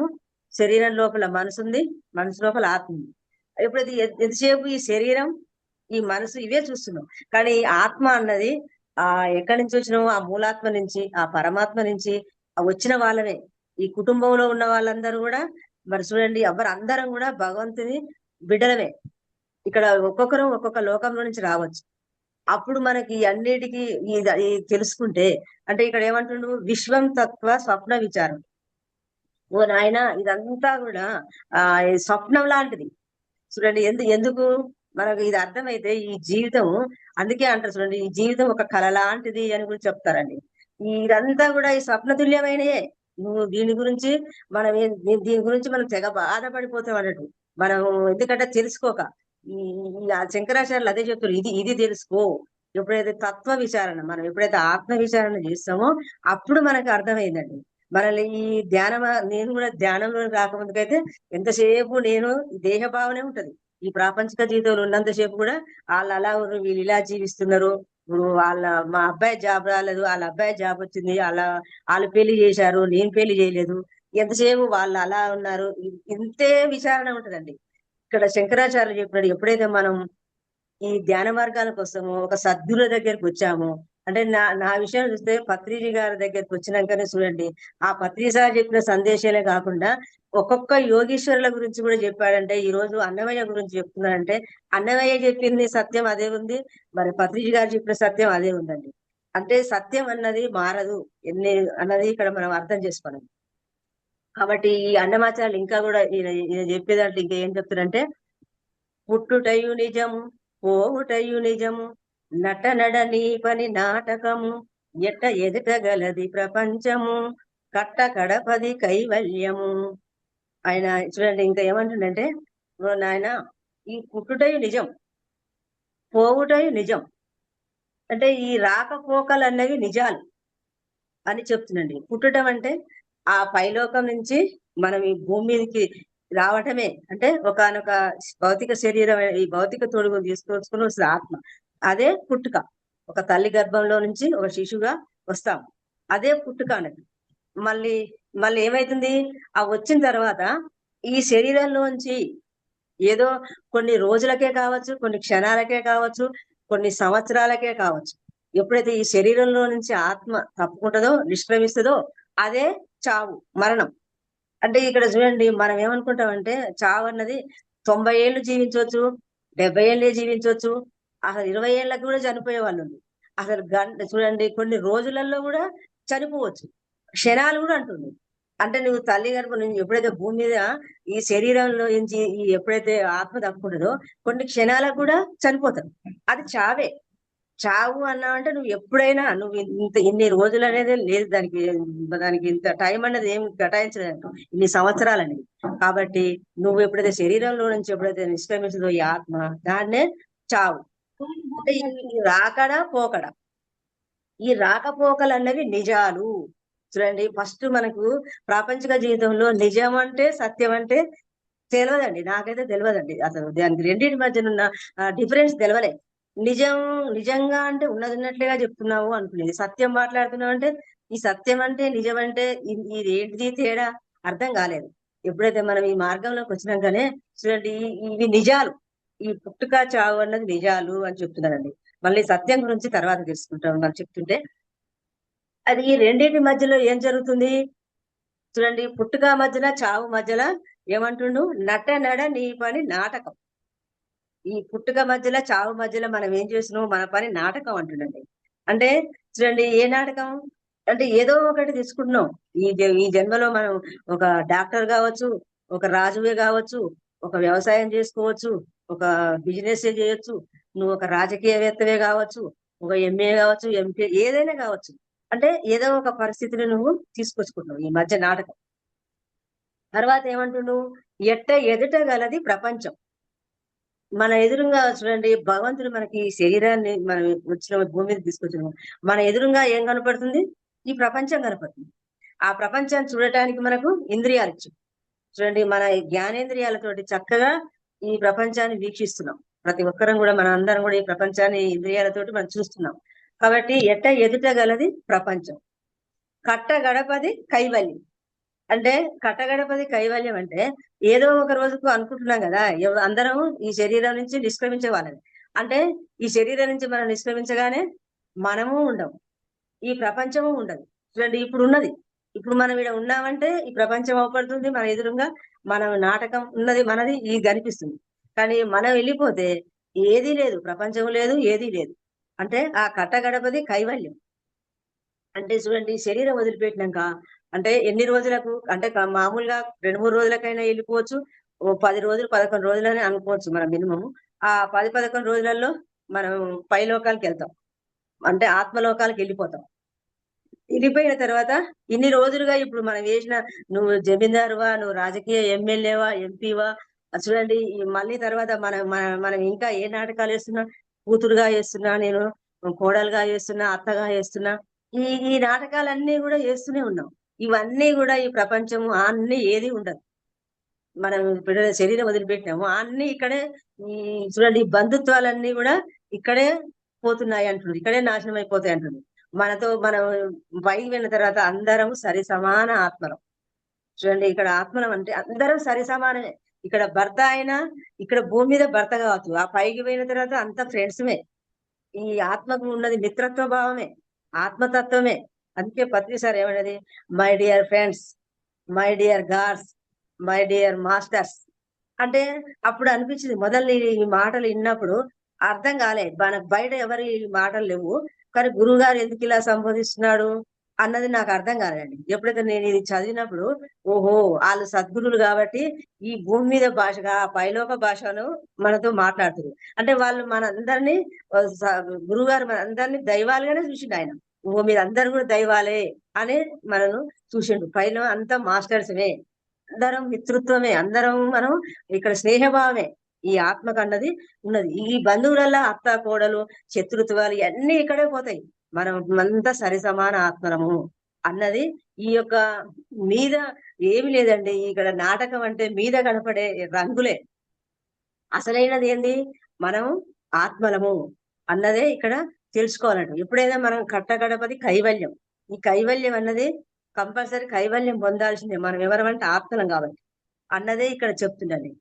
లోపల మనసు ఉంది, మనసు లోపల ఆత్మ ఉంది. ఎప్పుడైతే ఎంతసేపు ఈ శరీరం ఈ మనసు ఇవే చూస్తున్నాం, కానీ ఆత్మ అన్నది ఎక్కడి నుంచి వచ్చినామో ఆ మూలాత్మ నుంచి, ఆ పరమాత్మ నుంచి వచ్చిన వాళ్ళమే. ఈ కుటుంబంలో ఉన్న వాళ్ళందరూ కూడా మరి చూడండి, అందరం కూడా భగవంతుని బిడ్డలమే. ఇక్కడ ఒక్కొక్కరు ఒక్కొక్క లోకంలో నుంచి రావచ్చు. అప్పుడు మనకి అన్నిటికీ తెలుసుకుంటే, అంటే ఇక్కడ ఏమంటుండు, విశ్వం తత్వ స్వప్న విచారం. ఓ నాయన ఇదంతా కూడా స్వప్నం లాంటిది. చూడండి ఎందుకు మనకు ఇది అర్థమైతే ఈ జీవితం, అందుకే అంటారు చూడండి, ఈ జీవితం ఒక కళ లాంటిది అని కూడా చెప్తారండి. ఇదంతా కూడా ఈ స్వప్నతుల్యమైనయే. నువ్వు దీని గురించి మనం తెగ బాధపడిపోతాం అన్నట్టు. మనం ఎందుకంటే తెలుసుకోక ఈ శంకరాచార్యులు అదే చెప్తారు, ఇది తెలుసుకో. ఎప్పుడైతే తత్వ విచారణ, మనం ఎప్పుడైతే ఆత్మ విచారణ చేస్తామో అప్పుడు మనకు అర్థమైందండి. మనల్ని ఈ నేను కూడా ధ్యానంలో రాకముందుకైతే ఎంతసేపు నేను దేహ భావనే ఉంటది. ఈ ప్రాపంచిక జీవితంలో ఉన్నంతసేపు కూడా వాళ్ళు అలా ఉన్నారు, వీళ్ళు ఇలా జీవిస్తున్నారు, ఇప్పుడు మా అబ్బాయి జాబ్ రాలేదు, వాళ్ళ అబ్బాయి జాబ్ వచ్చింది, వాళ్ళు పెళ్లి చేశారు, నేను పెళ్లి చేయలేదు, ఎంతసేపు వాళ్ళు అలా ఉన్నారు, ఇంతే విచారణ ఉంటదండి. ఇక్కడ శంకరాచార్యులు చెప్పినాడు, ఎప్పుడైతే మనం ఈ ధ్యాన మార్గాల కోసము ఒక సద్గురు దగ్గరికి వచ్చాము అంటే, నా విషయం చూస్తే పత్రిజీ గారి దగ్గరికి వచ్చినాకనే చూడండి, ఆ పత్రిజీ సార్ చెప్పిన సందేశాలే కాకుండా ఒక్కొక్క యోగీశ్వరుల గురించి కూడా చెప్పాడంటే, ఈ రోజు అన్నమయ్య గురించి చెప్తున్నాడంటే అన్నమయ్య చెప్పింది సత్యం అదే ఉంది, మరి పత్రిజీ గారు చెప్పిన సత్యం అదే ఉందండి. అంటే సత్యం అన్నది మారదు అన్నది ఇక్కడ మనం అర్థం చేసుకోవాలి. కాబట్టి ఈ అన్నమాచార్యులు ఇంకా కూడా ఈయన చెప్పేదాంట్లో ఇంకా ఏం చెప్తారంటే, పుట్టుటయు నిజము, పోవుటయు నిజము, నడని పని నాటకము, ఎదుటగలది ప్రపంచము, కడపది కైవల్యము. ఆయన చూడండి ఇంకా ఏమంటుండంటే, నాయన ఈ పుట్టుటయు నిజం, పోవుటయు నిజం, అంటే ఈ రాకపోకలు అన్నవి నిజాలు అని చెప్తుందండి. పుట్టడం అంటే ఆ పైలోకం నుంచి మనం ఈ భూమి మీదకి రావటమే. అంటే ఒకానొక భౌతిక శరీరం, ఈ భౌతిక తొడుగును తీసుకొచ్చుకుని వస్తుంది ఆత్మ. అదే పుట్టుక. ఒక తల్లి గర్భంలో నుంచి ఒక శిశువుగా వస్తాం. అదే పుట్టుక అన్నది. మళ్ళీ మళ్ళీ ఏమైతుంది? ఆ వచ్చిన తర్వాత ఈ శరీరంలోంచి ఏదో కొన్ని రోజులకే కావచ్చు, కొన్ని క్షణాలకే కావచ్చు, కొన్ని సంవత్సరాలకే కావచ్చు. ఎప్పుడైతే ఈ శరీరంలో నుంచి ఆత్మ తప్పుకుంటుందో, నిష్క్రమిస్తుందో అదే చావు, మరణం. అంటే ఇక్కడ చూడండి, మనం ఏమనుకుంటామంటే చావు అన్నది 90 ఏళ్ళు జీవించవచ్చు, 70 ఏళ్ళే జీవించవచ్చు, అసలు 20 ఏళ్ళకి కూడా చనిపోయే వాళ్ళు ఉన్నారు. అసలు గంట చూడండి, కొన్ని రోజులలో కూడా చనిపోవచ్చు, క్షణాలు కూడా అంటుంది. అంటే నువ్వు తల్లి గర్భం నుంచి ఎప్పుడైతే భూమి మీద ఈ శరీరంలో నుంచి ఈ ఎప్పుడైతే ఆత్మ తప్పుకుంటుందో కొన్ని క్షణాలకు కూడా చనిపోతారు. అది చావే. చావు అన్నావంటే నువ్వు ఎప్పుడైనా నువ్వు ఇన్ని రోజులు అనేది లేదు, దానికి దానికి ఇంత టైం అనేది ఏం కేటాయించలేదు, ఇన్ని సంవత్సరాలు అనేది. కాబట్టి నువ్వు ఎప్పుడైతే శరీరంలో నుంచి ఎప్పుడైతే నిష్క్రమిస్తుందో ఈ ఆత్మ, దాన్నే చావు. అంటే ఈ రాకడా పోకడా, ఈ రాకపోకలు అన్నవి నిజాలు. చూడండి, ఫస్ట్ మనకు ప్రాపంచిక జీవితంలో నిజం అంటే, సత్యం అంటే తెలియదండి. నాకైతే తెలియదండి. అసలు దానికి రెండింటి మధ్యన ఉన్న డిఫరెన్స్ తెలవలే. నిజం నిజంగా అంటే ఉన్నట్లుగా చెప్తున్నావు అనుకునేది. సత్యం మాట్లాడుతున్నావు అంటే ఈ సత్యం అంటే నిజం అంటే ఇది ఏంటిది తేడా అర్థం కాలేదు. ఎప్పుడైతే మనం ఈ మార్గంలోకి వచ్చినాకనే చూడండి, ఇవి నిజాలు. ఈ పుట్టుక చావు అన్నది నిజాలు అని చెప్తున్నారండి. మళ్ళీ సత్యం గురించి తర్వాత తెలుసుకుంటాం మనం చెప్తుంటే. అది ఈ రెండింటి మధ్యలో ఏం జరుగుతుంది చూడండి. పుట్టుక మధ్యన చావు మధ్యలో ఏమంటుండు? నట నడ నీ పని నాటకం. ఈ పుట్టుక మధ్యలో చావు మధ్యలో మనం ఏం చేస్తున్నాం? మన పని నాటకం అంటుండండి. అంటే చూడండి, ఏ నాటకం అంటే ఏదో ఒకటి తీసుకుంటున్నాం. ఈ జన్మలో మనం ఒక డాక్టర్ కావచ్చు, ఒక రాజువే కావచ్చు, ఒక వ్యవసాయం చేసుకోవచ్చు, ఒక బిజినెస్ చేయొచ్చు, నువ్వు ఒక రాజకీయవేత్తవే కావచ్చు, ఒక ఎంఏ కావచ్చు, ఎంపీ ఏదైనా కావచ్చు. అంటే ఏదో ఒక పరిస్థితిని నువ్వు తీసుకొచ్చుకుంటున్నావు ఈ మధ్య నాటకం. తర్వాత ఏమంటున్నావు? ఎట్ట ఎదుట గలది ప్రపంచం. మన ఎదురుగా చూడండి, భగవంతుడు మనకి ఈ శరీరాన్ని మనం వచ్చిన భూమి మీద తీసుకొచ్చిన మన ఎదురుగా ఏం కనపడుతుంది? ఈ ప్రపంచం కనపడుతుంది. ఆ ప్రపంచాన్ని చూడటానికి మనకు ఇంద్రియాలు ఇచ్చు. చూడండి, మన జ్ఞానేంద్రియాలతోటి చక్కగా ఈ ప్రపంచాన్ని వీక్షిస్తున్నాం. ప్రతి ఒక్కరం కూడా, మన అందరం కూడా ఈ ప్రపంచాన్ని ఇంద్రియాలతోటి మనం చూస్తున్నాం. కాబట్టి ఎట్ట ఎదుట గలది ప్రపంచం, కట్ట గడపది కైవల్యం. అంటే కట్టగడపది కైవల్యం అంటే ఏదో ఒక రోజుకు అనుకుంటున్నాం కదా, అందరం ఈ శరీరం నుంచి నిష్క్రమించే వాళ్ళని. అంటే ఈ శరీరం నుంచి మనం నిష్క్రమించగానే మనము ఉండము, ఈ ప్రపంచము ఉండదు. చూడండి, ఇప్పుడు ఉన్నది, ఇప్పుడు మనం ఇక్కడ ఉన్నామంటే ఈ ప్రపంచం అవపడుతుంది మన ఎదురుగా, మనం నాటకం ఉన్నది మనది ఇది కనిపిస్తుంది. కానీ మనం వెళ్ళిపోతే ఏదీ లేదు, ప్రపంచం లేదు, ఏదీ లేదు. అంటే ఆ కట్టగడపది కైవల్యం. అంటే చూడండి, శరీరం వదిలిపెట్టినాక అంటే ఎన్ని రోజులకు అంటే మామూలుగా 2-3 రోజులకైనా వెళ్ళిపోవచ్చు, ఓ 10 రోజులు 11 రోజులని అనుకోవచ్చు మనం మినిమం. ఆ 10-11 రోజులలో మనం పై లోకాలకు వెళ్తాం, అంటే ఆత్మలోకాలకు వెళ్ళిపోతాం. వెళ్ళిపోయిన తర్వాత ఇన్ని రోజులుగా ఇప్పుడు మనం వేసిన, నువ్వు జమీందారువా, నువ్వు రాజకీయ ఎమ్మెల్యేవా, ఎంపీవా, చూడండి మళ్ళీ తర్వాత మనం ఇంకా ఏ నాటకాలు వేస్తున్నా, కూతురుగా వేస్తున్నా, నేను కోడలుగా వేస్తున్నా, అత్తగా వేస్తున్నా, ఈ నాటకాలన్నీ కూడా వేస్తూనే ఉన్నాం. ఇవన్నీ కూడా ఈ ప్రపంచము అన్ని ఏది ఉండదు. మనం ఇప్పుడు శరీరం వదిలిపెట్టినాము అన్ని ఇక్కడే. ఈ చూడండి, ఈ బంధుత్వాలన్నీ కూడా ఇక్కడే పోతున్నాయి అంటుంది, ఇక్కడే నాశనం అయిపోతాయి అంటుంది. మనం పైకి వెళ్ళిన తర్వాత అందరం సరి సమాన ఆత్మలం. చూడండి, ఇక్కడ ఆత్మలం అంటే అందరం సరి సమానమే. ఇక్కడ భర్త అయినా, ఇక్కడ భూమి మీద భర్త కావచ్చు, ఆ పైకి పోయిన తర్వాత అంత ఫ్రెండ్స్మే. ఈ ఆత్మకు ఉన్నది మిత్రత్వ భావమే, ఆత్మతత్వమే. అందుకే పత్రి సార్ ఏమన్నది? My dear friends, my dear God's, my dear masters. అంటే అప్పుడు అనిపించింది, మొదలు ఈ మాటలు విన్నప్పుడు అర్థం కాలే, మనకు బయట ఎవరి మాటలు లేవు, కానీ గురువు గారు ఎందుకు ఇలా సంబోధిస్తున్నాడు అన్నది నాకు అర్థం కాలేదండి. ఎప్పుడైతే నేను ఇది చదివినప్పుడు, ఓహో, వాళ్ళు సద్గురువులు కాబట్టి ఈ భూమి మీద భాషగా పైలోక భాషను మనతో మాట్లాడుతున్నారు. అంటే వాళ్ళు మనందరినీ, గురువు గారు మనందరినీ దైవాలుగానే చూసిండు ఆయన. ఓ, మీరందరూ కూడా దైవాలే అని మనను చూసిండు. పైన అంతా మాస్టర్స్మే, అందరం మిత్రుత్వమే, అందరం మనం ఇక్కడ స్నేహభావమే. ఈ ఆత్మకు అన్నది ఉన్నది. ఈ బంధువులలో అత్త కోడలు శత్రుత్వాలు ఇవన్నీ ఇక్కడే పోతాయి. మనం అంతా సరి సమాన ఆత్మలము అన్నది ఈ యొక్క మీద ఏమి లేదండి. ఇక్కడ నాటకం అంటే మీద కనపడే రంగులే. అసలైనది ఏంది? మనం ఆత్మలము అన్నదే ఇక్కడ తెలుసుకోవాలంట. ఎప్పుడైనా మనం కట్టగడపది కైవల్యం. ఈ కైవల్యం అన్నది కంపల్సరీ కైవల్యం పొందాల్సిందే. మనం ఎవరమంటే ఆత్మలం కాబట్టి అన్నదే ఇక్కడ చెప్తుండండి.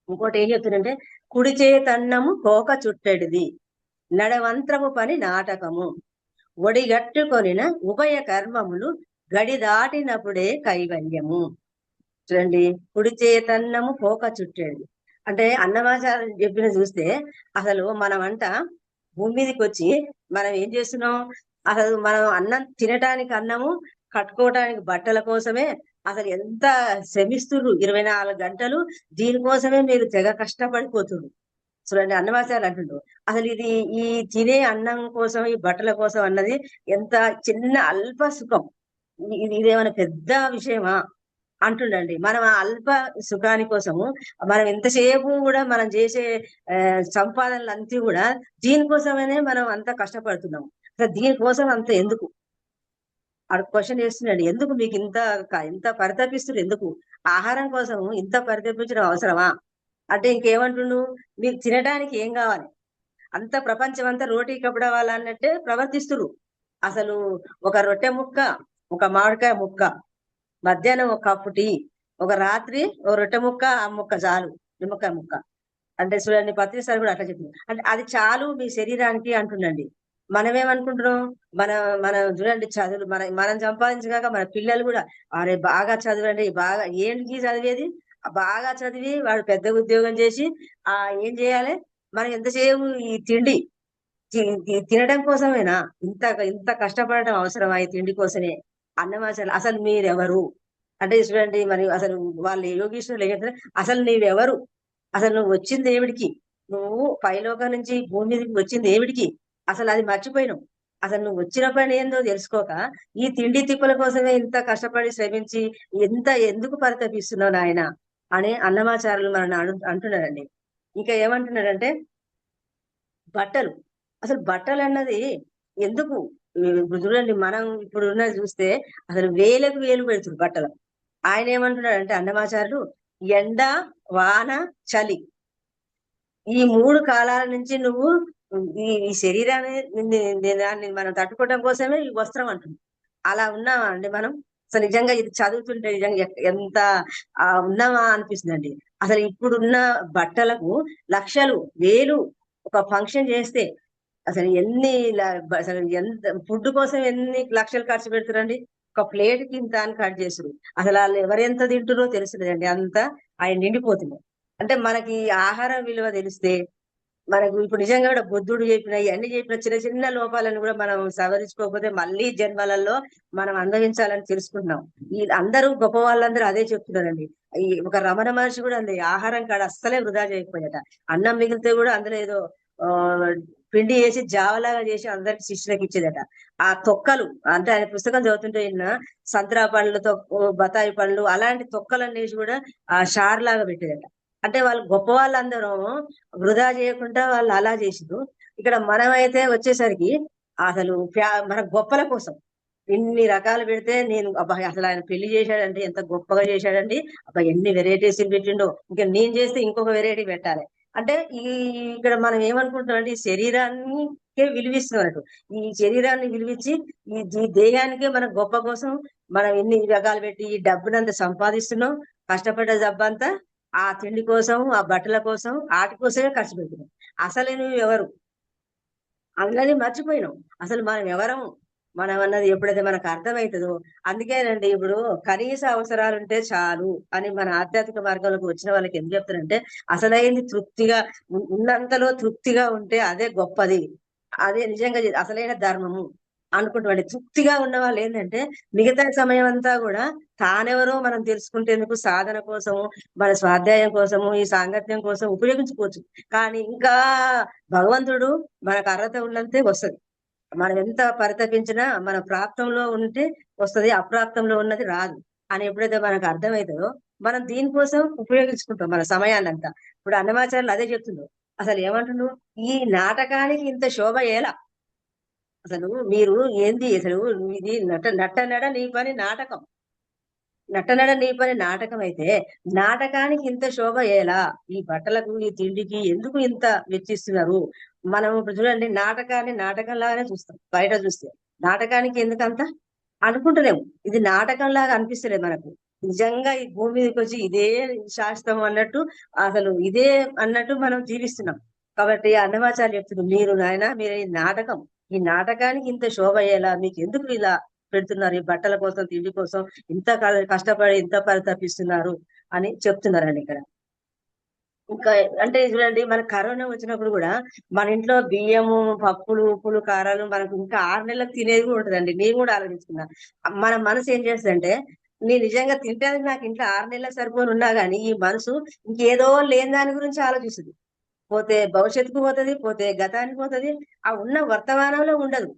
ఇంకోటి ఏం చెప్తుందంటే, కుడి చేతన్నము కోక చుట్టెడిది, నడవంత్రము పని నాటకము, ఒడిగట్టుకొనిన ఉభయ కర్మములు గడి దాటినప్పుడే కైవల్యము. చూడండి, కుడి చేతన్నము కోక చుట్టేది అంటే అన్నమాచారం చెప్పిన చూస్తే అసలు మనమంట భూమి మీదకి వచ్చి మనం ఏం చేస్తున్నాం? అసలు మనం అన్నం తినటానికి అన్నము, కట్టుకోవటానికి బట్టల కోసమే అసలు ఎంత శ్రమిస్తున్నారు. 24 గంటలు దీనికోసమే మీరు తెగ కష్టపడిపోతున్నారు. చూడండి, అన్నమాచార్యులు అంటుండ్రు అసలు ఇది ఈ తినే అన్నం కోసం, ఈ బట్టల కోసం అన్నది ఎంత చిన్న అల్ప సుఖం. ఇదేమైనా పెద్ద విషయమా అంటుండండి. మనం ఆ అల్ప సుఖాని కోసము మనం ఎంతసేపు కూడా మనం చేసే సంపాదనలు అంతా కూడా దీనికోసమనే మనం అంత కష్టపడుతున్నాం. అసలు దీనికోసం అంత ఎందుకు? ఆడు క్వశ్చన్ చేస్తున్నాడు, ఎందుకు మీకు ఇంత పరితపిస్తున్నారు? ఎందుకు ఆహారం కోసం ఇంత పరితపించడం అవసరమా అంటే ఇంకేమంటుండు, మీకు తినడానికి ఏం కావాలి? అంత ప్రపంచం అంతా రోటీ కపడా వాళ్ళన్నట్టే ప్రవర్తిస్తురు. అసలు ఒక రొట్టె ముక్క, ఒక మామిడికాయ ముక్క, మధ్యాహ్నం ఒక కప్పు టీ, ఒక రాత్రి ఒక రొట్టె ముక్క, ఆ ముక్క చాలు, నిమ్మకాయ ముక్క. అంటే చూడండి, పత్రిసారి కూడా అట్లా చెప్పింది. అంటే అది చాలు మీ శరీరానికి అంటుండండి. మనమేమనుకుంటున్నాం? మనం చూడండి, చదువులు మనం సంపాదించగాక మన పిల్లలు కూడా అరే బాగా చదవండి, బాగా ఏంటి చదివేది? బాగా చదివి వాడు పెద్ద ఉద్యోగం చేసి ఏం చేయాలి? మనం ఎంతసేపు ఈ తిండి తినడం కోసమేనా ఇంత ఇంత కష్టపడటం అవసరమా? ఈ తిండి కోసమే అన్నమాచార్యులు అసలు మీరెవరు అంటే చూడండి, మరి అసలు వాళ్ళు యోగీశ్వరులు ఏం చెప్తారు, అసలు నీవెవరు? అసలు నువ్వు వచ్చింది ఏమిడికి? నువ్వు పైలోకం నుంచి భూమి మీదకి వచ్చింది ఏమిడికి? అసలు అది మర్చిపోయినావు. అసలు నువ్వు వచ్చిన పని ఏందో తెలుసుకోక ఈ తిండి తిప్పల కోసమే ఇంత కష్టపడి శ్రమించి ఎందుకు పరితపిస్తున్నావు నాయన అని అన్నమాచార్యులు మనల్ని అంటున్నారండి. ఇంకా ఏమంటున్నారంటే, బట్టలు, అసలు బట్టలు అన్నది ఎందుకు? ఇప్పుడు చూడండి, మనం ఇప్పుడు ఉన్నది చూస్తే అసలు వేలకు వేలు పెడుతుంది బట్టలు. ఆయన ఏమంటున్నాడంటే అన్నమాచార్యులు, ఎండ, వాన, చలి ఈ 3 కాలాల నుంచి నువ్వు ఈ శరీరాన్ని మనం తట్టుకోవడం కోసమే ఈ వస్త్రం అంటుంది. అలా ఉన్నామా అండి మనం? అసలు నిజంగా ఇది చదువుతుంటే నిజంగా ఎంత ఉన్నామా అనిపిస్తుందండి. అసలు ఇప్పుడున్న బట్టలకు లక్షలు, వేలు, ఒక ఫంక్షన్ చేస్తే అసలు అసలు ఎంత ఫుడ్ కోసం ఎన్ని లక్షలు ఖర్చు పెడుతురండి. ఒక ప్లేట్ కి ఇంత అని కట్ చేసుడు. అసలు వాళ్ళు ఎవరెంత తింటురో తెలుసులేదండి. అంతా ఆయన నిండిపోతుంది. అంటే మనకి ఆహారం విలువ తెలిస్తే, మనకు ఇప్పుడు నిజంగా కూడా బుద్ధుడు చెప్పిన ఇవన్నీ చెప్పిన చిన్న చిన్న లోపాలను కూడా మనం సవరించుకోకపోతే మళ్ళీ జన్మలలో మనం అనుభవించాలని తెలుసుకుంటున్నాం. ఈ అందరూ గొప్ప వాళ్ళందరూ అదే చెప్తున్నారండి. ఈ ఒక రమణ మహర్షి కూడా అంది, ఆహారం కాడ అస్సలే వృధా చేయకపోయాట. అన్నం మిగిలితే కూడా అందులో ఏదో పిండి వేసి జావలాగా చేసి అందరికి శిష్యులకు ఇచ్చేదట. ఆ తొక్కలు అంటే ఆయన పుస్తకం చదువుతుంటే సంత్రా పండ్లు, బతాయి పండ్లు అలాంటి తొక్కలు వేసి కూడా ఆ షార్ లాగా పెట్టేదట. అంటే వాళ్ళు గొప్ప వాళ్ళందరూ వృధా చేయకుండా వాళ్ళు అలా చేసిరు. ఇక్కడ మనమైతే వచ్చేసరికి అసలు మన గొప్పల కోసం ఇన్ని రకాలు పెడితే నేను అబ్బా అసలు ఆయన పెళ్లి చేశాడంటే ఎంత గొప్పగా చేశాడండి, అబ్బా ఎన్ని వెరైటీస్ పెట్టిండో, ఇంకా నేను చేస్తే ఇంకొక వెరైటీ పెట్టాలి అంటే ఇక్కడ మనం ఏమనుకుంటున్నాం అంటే ఈ శరీరానికే విలువిస్తున్నట్టు. ఈ శరీరాన్ని విలువించి ఈ దేహానికే మన గొప్ప కోసం మనం ఎన్ని రకాలు పెట్టి ఈ డబ్బునంతా సంపాదిస్తున్నాం. కష్టపడ్డ డబ్బంతా ఆ తిండి కోసం, ఆ బట్టల కోసం, వాటి కోసమే ఖర్చు పెడుతున్నాం. అసలు నువ్వు ఎవరు అన్నది మర్చిపోయినాం. అసలు మనం ఎవరము మనం అన్నది ఎప్పుడైతే మనకు అర్థమవుతుందో, అందుకేనండి ఇప్పుడు కనీస అవసరాలు ఉంటే చాలు అని మన ఆధ్యాత్మిక మార్గంలోకి వచ్చిన వాళ్ళకి ఎందుకు చెప్తారంటే, అసలైంది తృప్తిగా ఉన్నంతలో తృప్తిగా ఉంటే అదే గొప్పది, అదే నిజంగా అసలైన ధర్మము అనుకుంటామండి. తృప్తిగా ఉన్న వాళ్ళు ఏంటంటే మిగతా సమయం అంతా కూడా తానెవరో మనం తెలుసుకుంటేందుకు సాధన కోసము, మన స్వాధ్యాయం కోసము, ఈ సాంగత్యం కోసం ఉపయోగించుకోవచ్చు. కానీ ఇంకా భగవంతుడు మనకు అర్హత ఉన్నంతే వస్తుంది. మనం ఎంత పరితపించినా మన ప్రాప్తంలో ఉంటే వస్తుంది, అప్రాప్తంలో ఉన్నది రాదు అని ఎప్పుడైతే మనకు అర్థమవుతుందో మనం దీనికోసం ఉపయోగించుకుంటాం మన సమయాన్నంతా. ఇప్పుడు అన్నమాచార్యులు అదే చెప్తుండ్రు. అసలు ఏమంటుండ్రు, ఈ నాటకానికి ఇంత శోభ ఎలా? అసలు మీరు ఏంది అసలు, ఇది నట నీ పని నాటకం. నటనడ నీ పని నాటకం అయితే నాటకానికి ఇంత శోభ ఎలా? ఈ బట్టలకు ఈ తిండికి ఎందుకు ఇంత వెచ్చిస్తున్నారు? మనం ఇప్పుడు చూడండి, నాటకాన్ని నాటకంలాగానే చూస్తాం బయట చూస్తే. నాటకానికి ఎందుకంత అనుకుంటలేము. ఇది నాటకంలాగా అనిపిస్తలేదు మనకు. నిజంగా ఈ భూమి మీదకి వచ్చి ఇదే శాస్త్రం అన్నట్టు, అసలు ఇదే అన్నట్టు మనం జీవిస్తున్నాం. కాబట్టి అన్నమాచార్య చెప్తున్నారు, మీరు నాయన మీరు ఈ నాటకం, ఈ నాటకానికి ఇంత శోభ ఎలా? మీకు ఎందుకు ఇలా పెడుతున్నారు? ఈ బట్టల కోసం తిండి కోసం ఇంత కష్టపడి ఇంత పరితపిస్తున్నారు అని చెప్తున్నారండి ఇక్కడ. ఇంకా అంటే చూడండి, మన కరోనా వచ్చినప్పుడు కూడా మన ఇంట్లో బియ్యము, పప్పులు, ఉప్పులు, కారాలు మనకు ఇంకా 6 నెలలకు తినేది కూడా ఉంటదండి. నేను కూడా ఆలోచించుకున్నా. మన మనసు ఏం చేస్తుందంటే, నేను నిజంగా తింటానికి నాకు ఇంట్లో 6 నెలలకు సరిపోని ఉన్నా గానీ ఈ మనసు ఇంకేదో లేని దాని గురించి ఆలోచిస్తుంది. పోతే భవిష్యత్తుకు పోతది, పోతే గతానికి పోతది. ఆ ఉన్న వర్తమానంలో ఉండదు.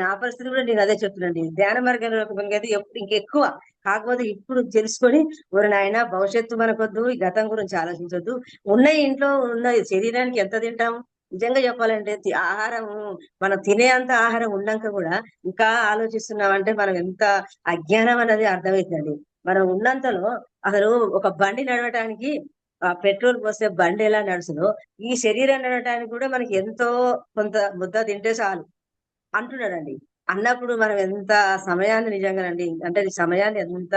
నా పరిస్థితి కూడా నేను అదే చెప్తున్నానండి. ధ్యాన మార్గంలోకి పొంగేది ఎప్పుడు ఇంకెక్కువ. కాకపోతే ఇప్పుడు తెలుసుకొని, ఓరి నాయనా భవిష్యత్తు మనకొద్దు, ఈ గతం గురించి ఆలోచించొద్దు. ఉన్న ఇంట్లో ఉన్న శరీరానికి ఎంత తింటాము? నిజంగా చెప్పాలంటే ఆహారము, మనం తినే అంత ఆహారం ఉన్నాక కూడా ఇంకా ఆలోచిస్తున్నామంటే మనం ఎంత అజ్ఞానం అన్నది అర్థమవుతుందండి. మనం ఉన్నంతలో అసలు ఒక బండి నడవటానికి పెట్రోల్ పోస్తే బండి ఎలా నడుస్తుందో, ఈ శరీరం నడవటానికి కూడా మనకి ఎంతో కొంత ముద్ద తింటే చాలు అంటున్నాడండి. అన్నప్పుడు మనం ఎంత సమయాన్ని నిజంగానండి, అంటే ఈ సమయాన్ని ఎంత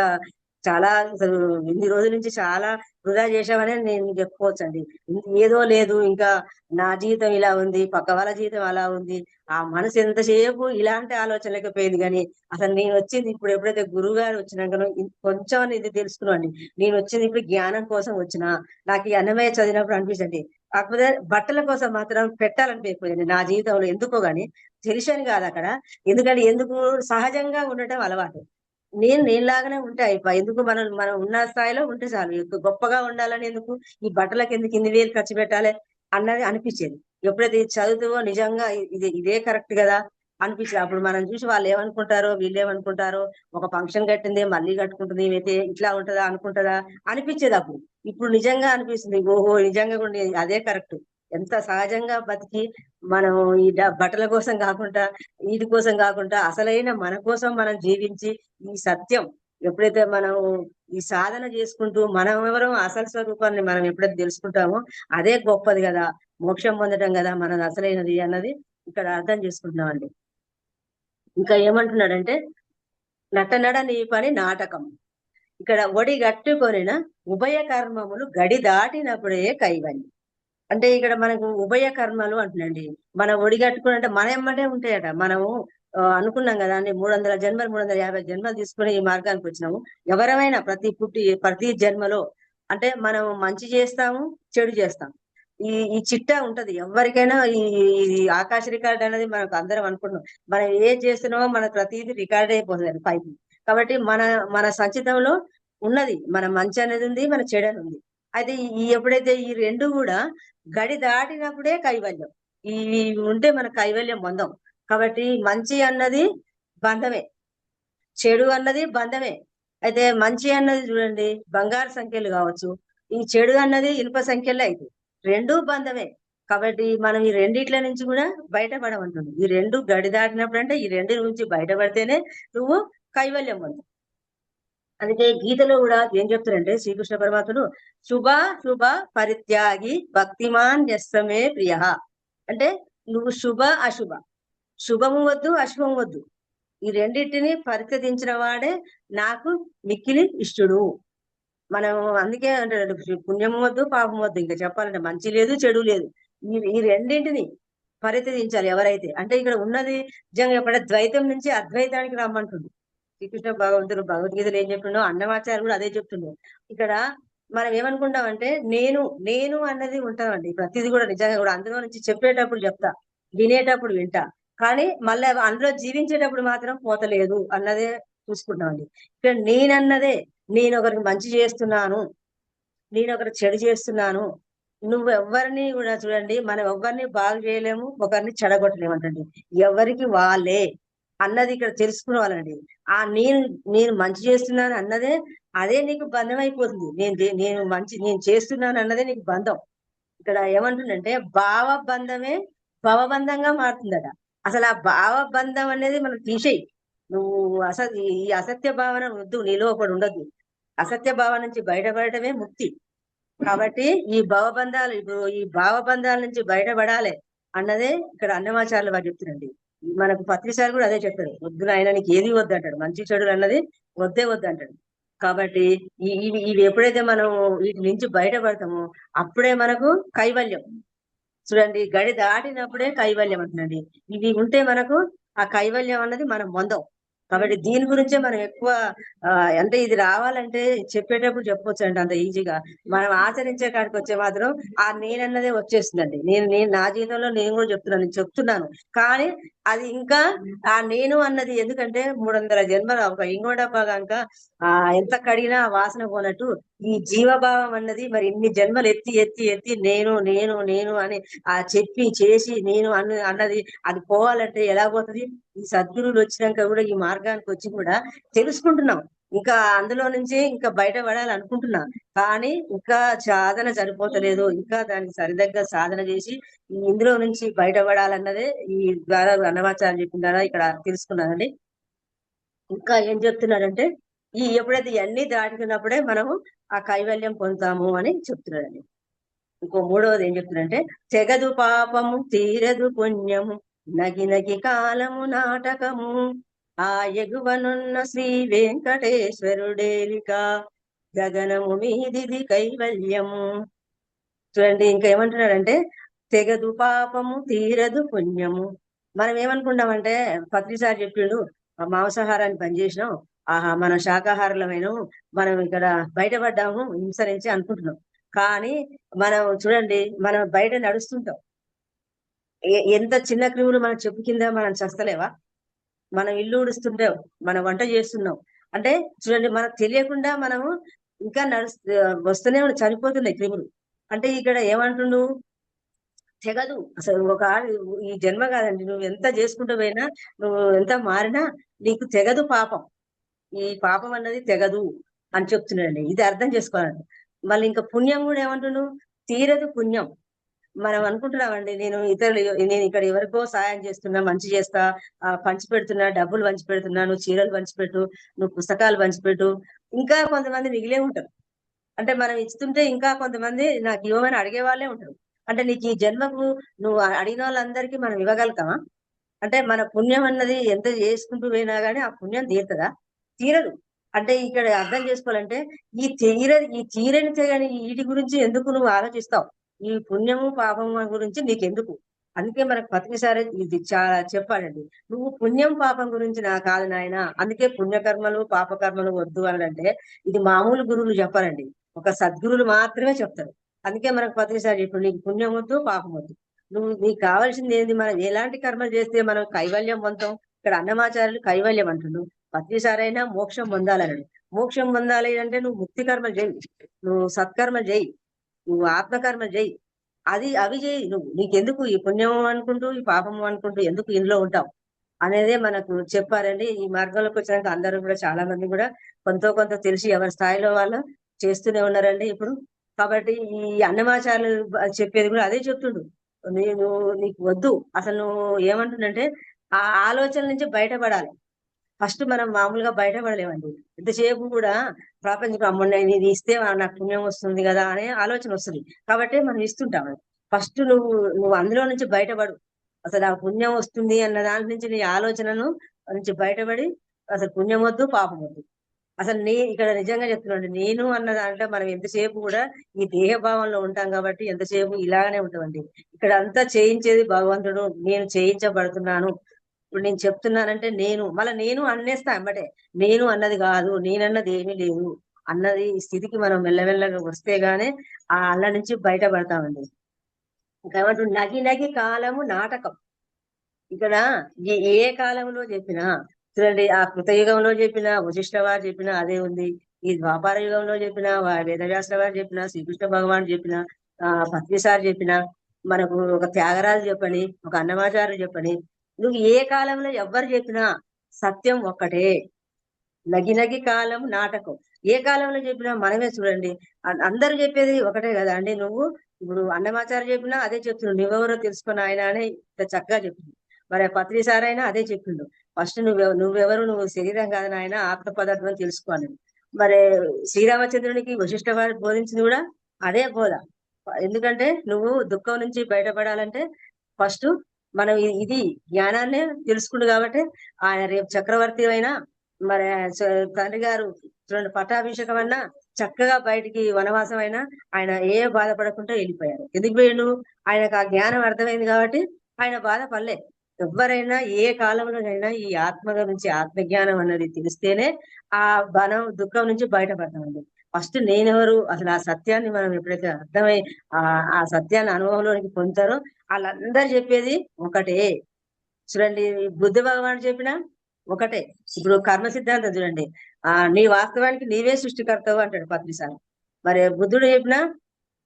చాలా అసలు ఇన్ని రోజుల నుంచి చాలా వృధా చేశామని నేను చెప్పుకోవచ్చండి. ఏదో లేదు, ఇంకా నా జీవితం ఇలా ఉంది, పక్క వాళ్ళ జీవితం అలా ఉంది. ఆ మనసు ఎంతసేపు ఇలాంటి ఆలోచనలకి పోయింది కానీ, అసలు నేను వచ్చింది ఇప్పుడు ఎప్పుడైతే గురువు గారు వచ్చినాకనో కొంచెం ఇది తెలుసుకున్నాండి. నేను వచ్చింది ఇప్పుడు జ్ఞానం కోసం వచ్చిన. నాకు ఈ అన్నమయ్య చదివినప్పుడు అనిపించండి. కాకపోతే బట్టల కోసం మాత్రం పెట్టాలనిపించకపోయింది నా జీవితంలో ఎందుకో గాని. తెలిసాను కాదు అక్కడ. ఎందుకు సహజంగా ఉండటం అలవాటు. నేనులాగానే ఉంటే ఎందుకు మనం మనం ఉన్న స్థాయిలో ఉంటే చాలు. గొప్పగా ఉండాలని ఎందుకు, ఈ బట్టలకి ఎందుకు ఇన్ని వేలు ఖర్చు పెట్టాలి అన్నది అనిపించేది. ఎప్పుడైతే ఇది చదువుతావో నిజంగా ఇదే కరెక్ట్ కదా అనిపించేది. అప్పుడు మనం చూసి వాళ్ళు ఏమనుకుంటారో, వీళ్ళు ఏమనుకుంటారో, ఒక ఫంక్షన్ కట్టింది మళ్ళీ కట్టుకుంటుంది, ఏమైతే ఇట్లా ఉంటుందా అనుకుంటుందా అనిపించేది అప్పుడు. ఇప్పుడు నిజంగా అనిపిస్తుంది, ఓహో నిజంగా కూడా అదే కరెక్ట్. ఎంత సహజంగా బతికి మనం ఈ బట్టల కోసం కాకుండా, వీటి కోసం కాకుండా అసలైన మన కోసం మనం జీవించి, ఈ సత్యం ఎప్పుడైతే మనం ఈ సాధన చేసుకుంటూ మనం ఎవరో అసలు స్వరూపాన్ని మనం ఎప్పుడైతే తెలుసుకుంటామో అదే గొప్పది కదా, మోక్షం పొందడం కదా మనది అసలైనది అన్నది ఇక్కడ అర్థం చేసుకుంటున్నామండి. ఇంకా ఏమంటున్నాడంటే, నటనడ నీ పని నాటకం. ఇక్కడ ఒడి గట్టుకొనిన ఉభయ కర్మములు గడి దాటినప్పుడే కైవల్యం. అంటే ఇక్కడ మనకు ఉభయ కర్మలు అంటున్నాండి. మనం ఒడిగట్టుకుని అంటే మన ఎమ్మటే ఉంటాయట. మనము అనుకున్నాం కదా అండి, 300 జన్మలు 350 జన్మలు తీసుకుని ఈ మార్గానికి వచ్చినాము. ఎవరమైనా ప్రతి జన్మలో అంటే మనం మంచి చేస్తాము, చెడు చేస్తాం. ఈ చిట్టా ఉంటది ఎవరికైనా. ఈ ఆకాశ రికార్డ్ అనేది మనకు అందరం అనుకున్నాం. మనం ఏం చేస్తున్నామో మన ప్రతిదీ రికార్డ్ అయిపోతుంది పైకి. కాబట్టి మన మన సంచితంలో ఉన్నది, మన మంచి అనేది ఉంది, మన చెడు అని ఉంది. అయితే ఎప్పుడైతే ఈ రెండు కూడా గడి దాటినప్పుడే కైవల్యం. ఈ ఉంటే మన కైవల్యం బంధం. కాబట్టి మంచి అన్నది బంధమే, చెడు అన్నది బంధమే. అయితే మంచి అన్నది చూడండి బంగారు సంఖ్యలు కావచ్చు, ఈ చెడు అన్నది ఇనుప సంఖ్యలు అయితే రెండూ బంధమే. కాబట్టి మనం ఈ రెండిట్ల నుంచి కూడా బయటపడమంటుంది. ఈ రెండు గడి దాటినప్పుడు అంటే ఈ రెండు నుంచి బయటపడితేనే నువ్వు కైవల్యం పొందుతావు. అందుకే గీతలో కూడా ఏం చెప్తారంటే శ్రీకృష్ణ పరమాత్ముడు, శుభ పరిత్యాగి భక్తిమాన్ యస్సమే ప్రియ. అంటే నువ్వు శుభ అశుభ, శుభము వద్దు అశుభము వద్దు, ఈ రెండింటిని పరిత్యజించిన వాడే నాకు మిక్కిలి ఇష్టడు. మనం అందుకే అంటే పుణ్యము వద్దు పాపం వద్దు, ఇంకా చెప్పాలంటే మంచి లేదు చెడు లేదు, ఈ రెండింటిని పరిత్యజించాలి ఎవరైతే. అంటే ఇక్కడ ఉన్నది నిజంగా ఎప్పుడ ద్వైతం నుంచి అద్వైతానికి రమ్మంటుంది శ్రీకృష్ణ భగవంతుడు. భగవద్గీతలు ఏం చెప్తుండో అన్నమాచార్య కూడా అదే చెప్తుండో. ఇక్కడ మనం ఏమనుకుంటామంటే నేను అన్నది ఉంటామండి ప్రతిదీ కూడా. నిజంగా కూడా అందులో నుంచి చెప్పేటప్పుడు చెప్తా, వినేటప్పుడు వింటా, కానీ మళ్ళీ అందులో జీవించేటప్పుడు మాత్రం పోతలేదు అన్నదే చూసుకుంటామండి. ఇక్కడ నేనన్నదే, నేను ఒకరికి మంచి చేస్తున్నాను, నేను ఒకరికి చెడు చేస్తున్నాను. నువ్వు ఎవరిని కూడా చూడండి, మనం ఎవరిని బాగు చేయలేము, ఒకరిని చెడగొట్టలేమంటండి. ఎవరికి వాళ్ళే అన్నది ఇక్కడ తెలుసుకోవాలండి. నేను మంచి చేస్తున్నాను అన్నదే అదే నీకు బంధం అయిపోతుంది. నేను చేస్తున్నాను అన్నదే నీకు బంధం. ఇక్కడ ఏమంటుందంటే భావ బంధమే భవబంధంగా మారుతుందట. అసలు ఆ భావ బంధం అనేది మనం తీసేయి. నువ్వు ఈ అసత్య భావన వద్దు, నీలో ఒకటి ఉండదు. అసత్య భావన నుంచి బయటపడటమే ముక్తి. కాబట్టి ఈ భావబంధాల నుంచి బయటపడాలి అన్నదే ఇక్కడ అన్నమాచార్యులు వారు చెప్తున్నారండి. మనకు పత్రిసారి కూడా అదే చెప్తాడు. వద్దు ఆయన నీకు ఏది వద్దు అంటాడు, మంచి చెడులు అన్నది వద్దే వద్దు అంటాడు. కాబట్టి ఇవి ఎప్పుడైతే మనం వీటి నుంచి బయటపడతామో అప్పుడే మనకు కైవల్యం. చూడండి, గడి దాటినప్పుడే కైవల్యం అంటున్నాండి. ఇవి ఉంటే మనకు ఆ కైవల్యం అన్నది మనం పొందం. కాబట్టి దీని గురించే మనం ఎక్కువ అంటే ఇది రావాలంటే చెప్పేటప్పుడు చెప్పొచ్చు అండి అంత ఈజీగా. మనం ఆచరించే కాడికి వచ్చే మాత్రం ఆ నేనన్నదే వచ్చేస్తుందండి. నేను నా జీవితంలో నేను కూడా చెప్తున్నాను. కానీ అది ఇంకా ఆ నేను అన్నది ఎందుకంటే 300 జన్మల ఒక ఇంగోడప్పగాక ఎంత కడిగినా వాసన పోనట్టు ఈ జీవభావం అన్నది మరి ఇన్ని జన్మలు ఎత్తి ఎత్తి ఎత్తి నేను నేను నేను అని చెప్పి చేసి నేను అన్నది అది పోవాలంటే ఎలా పోతుంది? ఈ సద్గురువులు వచ్చినాక కూడా ఈ మార్గానికి వచ్చి కూడా తెలుసుకుంటున్నాం. ఇంకా అందులో నుంచి ఇంకా బయటపడాలి అనుకుంటున్నాం. కానీ ఇంకా సాధన సరిపోతలేదు. ఇంకా దానికి సరిదగ్గ సాధన చేసి ఇందులో నుంచి బయటపడాలన్నదే ఈ ద్వారా అన్నమాచార్యులు చెప్పిన ద్వారా ఇక్కడ తెలుసుకున్నానండి. ఇంకా ఏం చెప్తున్నారంటే ఎప్పుడైతే ఇవన్నీ దాటుకున్నప్పుడే మనము ఆ కైవల్యం పొందుతాము అని చెప్తున్నారండి. ఇంకో మూడవది ఏం చెప్తున్నారంటే తెగదు పాపము తీరదు పుణ్యము నగి నగి కాలము నాటకము ఆ ఎగువనున్న శ్రీ వెంకటేశ్వరుడేలిక గగనము మీదిది కైవల్యము. చూడండి, ఇంకా ఏమంటున్నాడంటే తెగదు పాపము తీరదు పుణ్యము. మనం ఏమనుకుంటామంటే పత్రిసారి చెప్పిండు మాంసాహారాన్ని పనిచేసినాం, మనం శాకాహారులమైన మనం ఇక్కడ బయటపడ్డాము హింస నుంచి అనుకుంటున్నాం. కానీ మనం చూడండి, మనం బయట నడుస్తుంటాం. ఎంత చిన్న క్రిములు మన చెప్పు కింద మనం చస్తలేవా? మనం ఇల్లు ఉడుస్తుంటాం, మనం వంట చేస్తున్నాం. అంటే చూడండి, మనకు తెలియకుండా మనము ఇంకా వస్తూనే చనిపోతున్నాయి క్రిములు. అంటే ఇక్కడ ఏమంటుండు, తెగదు అసలు ఈ జన్మ కాదండి, నువ్వు ఎంత చేసుకుంటూ పోయినా, నువ్వు ఎంత మారినా నీకు తెగదు పాపం. ఈ పాపం అన్నది తెగదు అని చెప్తున్నాడండి. ఇది అర్థం చేసుకోవాలండి. మళ్ళీ ఇంకా పుణ్యం కూడా ఏమంటుండు, తీరదు పుణ్యం. మనం అనుకుంటున్నామండి నేను ఇక్కడ ఎవరికో సాయం చేస్తున్నా, మంచి చేస్తా, పంచి పెడుతున్నా, డబ్బులు పంచి పెడుతున్నా, నువ్వు చీరలు పంచిపెట్టు, నువ్వు పుస్తకాలు పంచిపెట్టు, ఇంకా కొంతమంది మిగిలే ఉంటారు. అంటే మనం ఇస్తుంటే ఇంకా కొంతమంది నాకు ఇవ్వమని అడిగే వాళ్ళే ఉంటారు. అంటే నీకు ఈ జన్మకు నువ్వు అడిగిన వాళ్ళందరికీ మనం ఇవ్వగలుగుతామా? అంటే మన పుణ్యం అన్నది ఎంత చేసుకుంటూ పోయినా గానీ ఆ పుణ్యం తీరుతుందా? తీరదు. అంటే ఇక్కడ అర్థం చేసుకోవాలంటే ఈ తీరని తెగని వీటి గురించి ఎందుకు నువ్వు ఆలోచిస్తావు? ఈ పుణ్యము పాపము గురించి నీకెందుకు? అందుకే మనకు పత్రిసారి ఇది చాలా చెప్పాలండి. నువ్వు పుణ్యం పాపం గురించి నా కాదు నాయన. అందుకే పుణ్యకర్మలు పాపకర్మలు వద్దు అనంటే ఇది మామూలు గురువులు చెప్పారండి, ఒక సద్గురువులు మాత్రమే చెప్తారు. అందుకే మనకు పత్రిసారి చెప్పాడు, నీకు పుణ్యం వద్దు పాపం వద్దు. నీకు కావాల్సింది ఏంది? మనం ఎలాంటి కర్మలు చేస్తే మనం కైవల్యం పొందుతాం? ఇక్కడ అన్నమాచార్యులు కైవల్యం అంటుండు, పత్రిసారైనా మోక్షం పొందాలన్నాడు. మోక్షం పొందాలి అంటే నువ్వు ముక్తి కర్మలు చేయి, నువ్వు సత్కర్మలు చేయి, నువ్వు ఆత్మకర్మలు చేయి. అవి చేయి. నీకెందుకు ఈ పుణ్యము అనుకుంటూ ఈ పాపము అనుకుంటూ ఎందుకు ఇంట్లో ఉంటావు అనేదే మనకు చెప్పారండి. ఈ మార్గంలోకి వచ్చినాక అందరూ కూడా చాలా మంది కూడా కొంత తెలిసి ఎవరి స్థాయిలో వాళ్ళు చేస్తూనే ఉన్నారండి ఇప్పుడు. కాబట్టి ఈ అన్నమాచార్యులు చెప్పేది కూడా అదే చెప్తుండు, నీకు వద్దు. అసలు నువ్వు ఏమంటుండంటే ఆ ఆలోచన నుంచి బయటపడాలి. ఫస్ట్ మనం మామూలుగా బయటపడలేమండి. ఎంతసేపు కూడా ప్రాపంచిక అమ్మని ఇది ఇస్తే నాకు పుణ్యం వస్తుంది కదా అనే ఆలోచన వస్తుంది. కాబట్టి మనం ఇస్తుంటాం. ఫస్ట్ నువ్వు అందులో నుంచి బయటపడు. అసలు ఆ పుణ్యం వస్తుంది అన్న దాని నుంచి నీ ఆలోచనను నుంచి బయటపడి అసలు పుణ్యం వద్దు పాపం వద్దు. అసలు ఇక్కడ నిజంగా చెప్తున్నాను, నేను అన్న దాంట్లో మనం ఎంతసేపు కూడా ఈ దేహభావంలో ఉంటాం కాబట్టి ఎంతసేపు ఇలాగనే ఉంటామండి. ఇక్కడ అంతా చేయించేది భగవంతుడు. నేను చేయించబడుతున్నాను. ఇప్పుడు నేను చెప్తున్నానంటే నేను అనేస్తా అమ్మటే. నేను అన్నది కాదు, నేనన్నది ఏమీ లేదు అన్నది స్థితికి మనం మెల్లమెల్లగా వస్తే గానే ఆ అల్ల నుంచి బయటపడతామండి. కాబట్టి నగి నగి కాలము నాటకం. ఇక్కడ ఏ కాలంలో చెప్పినా చూడండి, ఆ కృతయుగంలో చెప్పినా, వశిష్ఠ వారు చెప్పినా అదే ఉంది. ఈ ద్వాపార యుగంలో చెప్పినా, వేదవ్యాసుల వారు చెప్పినా, శ్రీకృష్ణ భగవాన్ చెప్పినా, పత్రిసారి చెప్పినా, మనకు ఒక త్యాగరాజు చెప్పని, ఒక అన్నమాచార్యులు చెప్పని, నువ్వు ఏ కాలంలో ఎవ్వరు చెప్పినా సత్యం ఒక్కటే. నగి కాలం నాటకం. ఏ కాలంలో చెప్పినా మనమే చూడండి. అందరూ చెప్పేది ఒకటే కదా అండి. నువ్వు ఇప్పుడు అన్నమాచార్య చెప్పినా అదే చెప్తున్నాడు, నువ్వెవరో తెలుసుకుని ఆయన అని ఇంత చక్కగా చెప్పింది. మరి పత్రి సారైనా అదే చెప్పిండు. ఫస్ట్ నువ్వెవరు, నువ్వు శరీరం కాదు నాయన, ఆత్మ పదార్థం అని తెలుసుకోవాలి. మరి శ్రీరామచంద్రునికి వశిష్ఠ వారు బోధించింది కూడా అదే బోధ. ఎందుకంటే నువ్వు దుఃఖం నుంచి బయటపడాలంటే ఫస్ట్ మనం ఇది జ్ఞానాన్నే తెలుసుకుండు కాబట్టి ఆయన రేపు చక్రవర్తి అయినా మరి తండ్రి గారు చూడండి పట్టాభిషేకం అన్నా చక్కగా బయటికి వనవాసం అయినా ఆయన ఏ బాధపడకుండా వెళ్ళిపోయారు. ఎందుకు పోయిండు? ఆయనకు ఆ జ్ఞానం అర్థమైంది కాబట్టి ఆయన బాధపడలే. ఎవరైనా ఏ కాలంలోనైనా ఈ ఆత్మ నుంచి ఆత్మజ్ఞానం అన్నది తెలిస్తేనే ఆ దుఃఖం నుంచి బయటపడతామండి. ఫస్ట్ నేనెవరు, అసలు ఆ సత్యాన్ని మనం ఎప్పుడైతే అర్థమై ఆ సత్యాన్ని అనుభవంలోనికి పొందుతారో వాళ్ళందరూ చెప్పేది ఒకటే. చూడండి బుద్ధ భగవానుడు చెప్పిన ఒకటే. ఇప్పుడు కర్మ సిద్ధాంతం చూడండి, నీ వాస్తవానికి నీవే సృష్టికర్తవు అంటాడు పత్రిసారి. మరి బుద్ధుడు చెప్పినా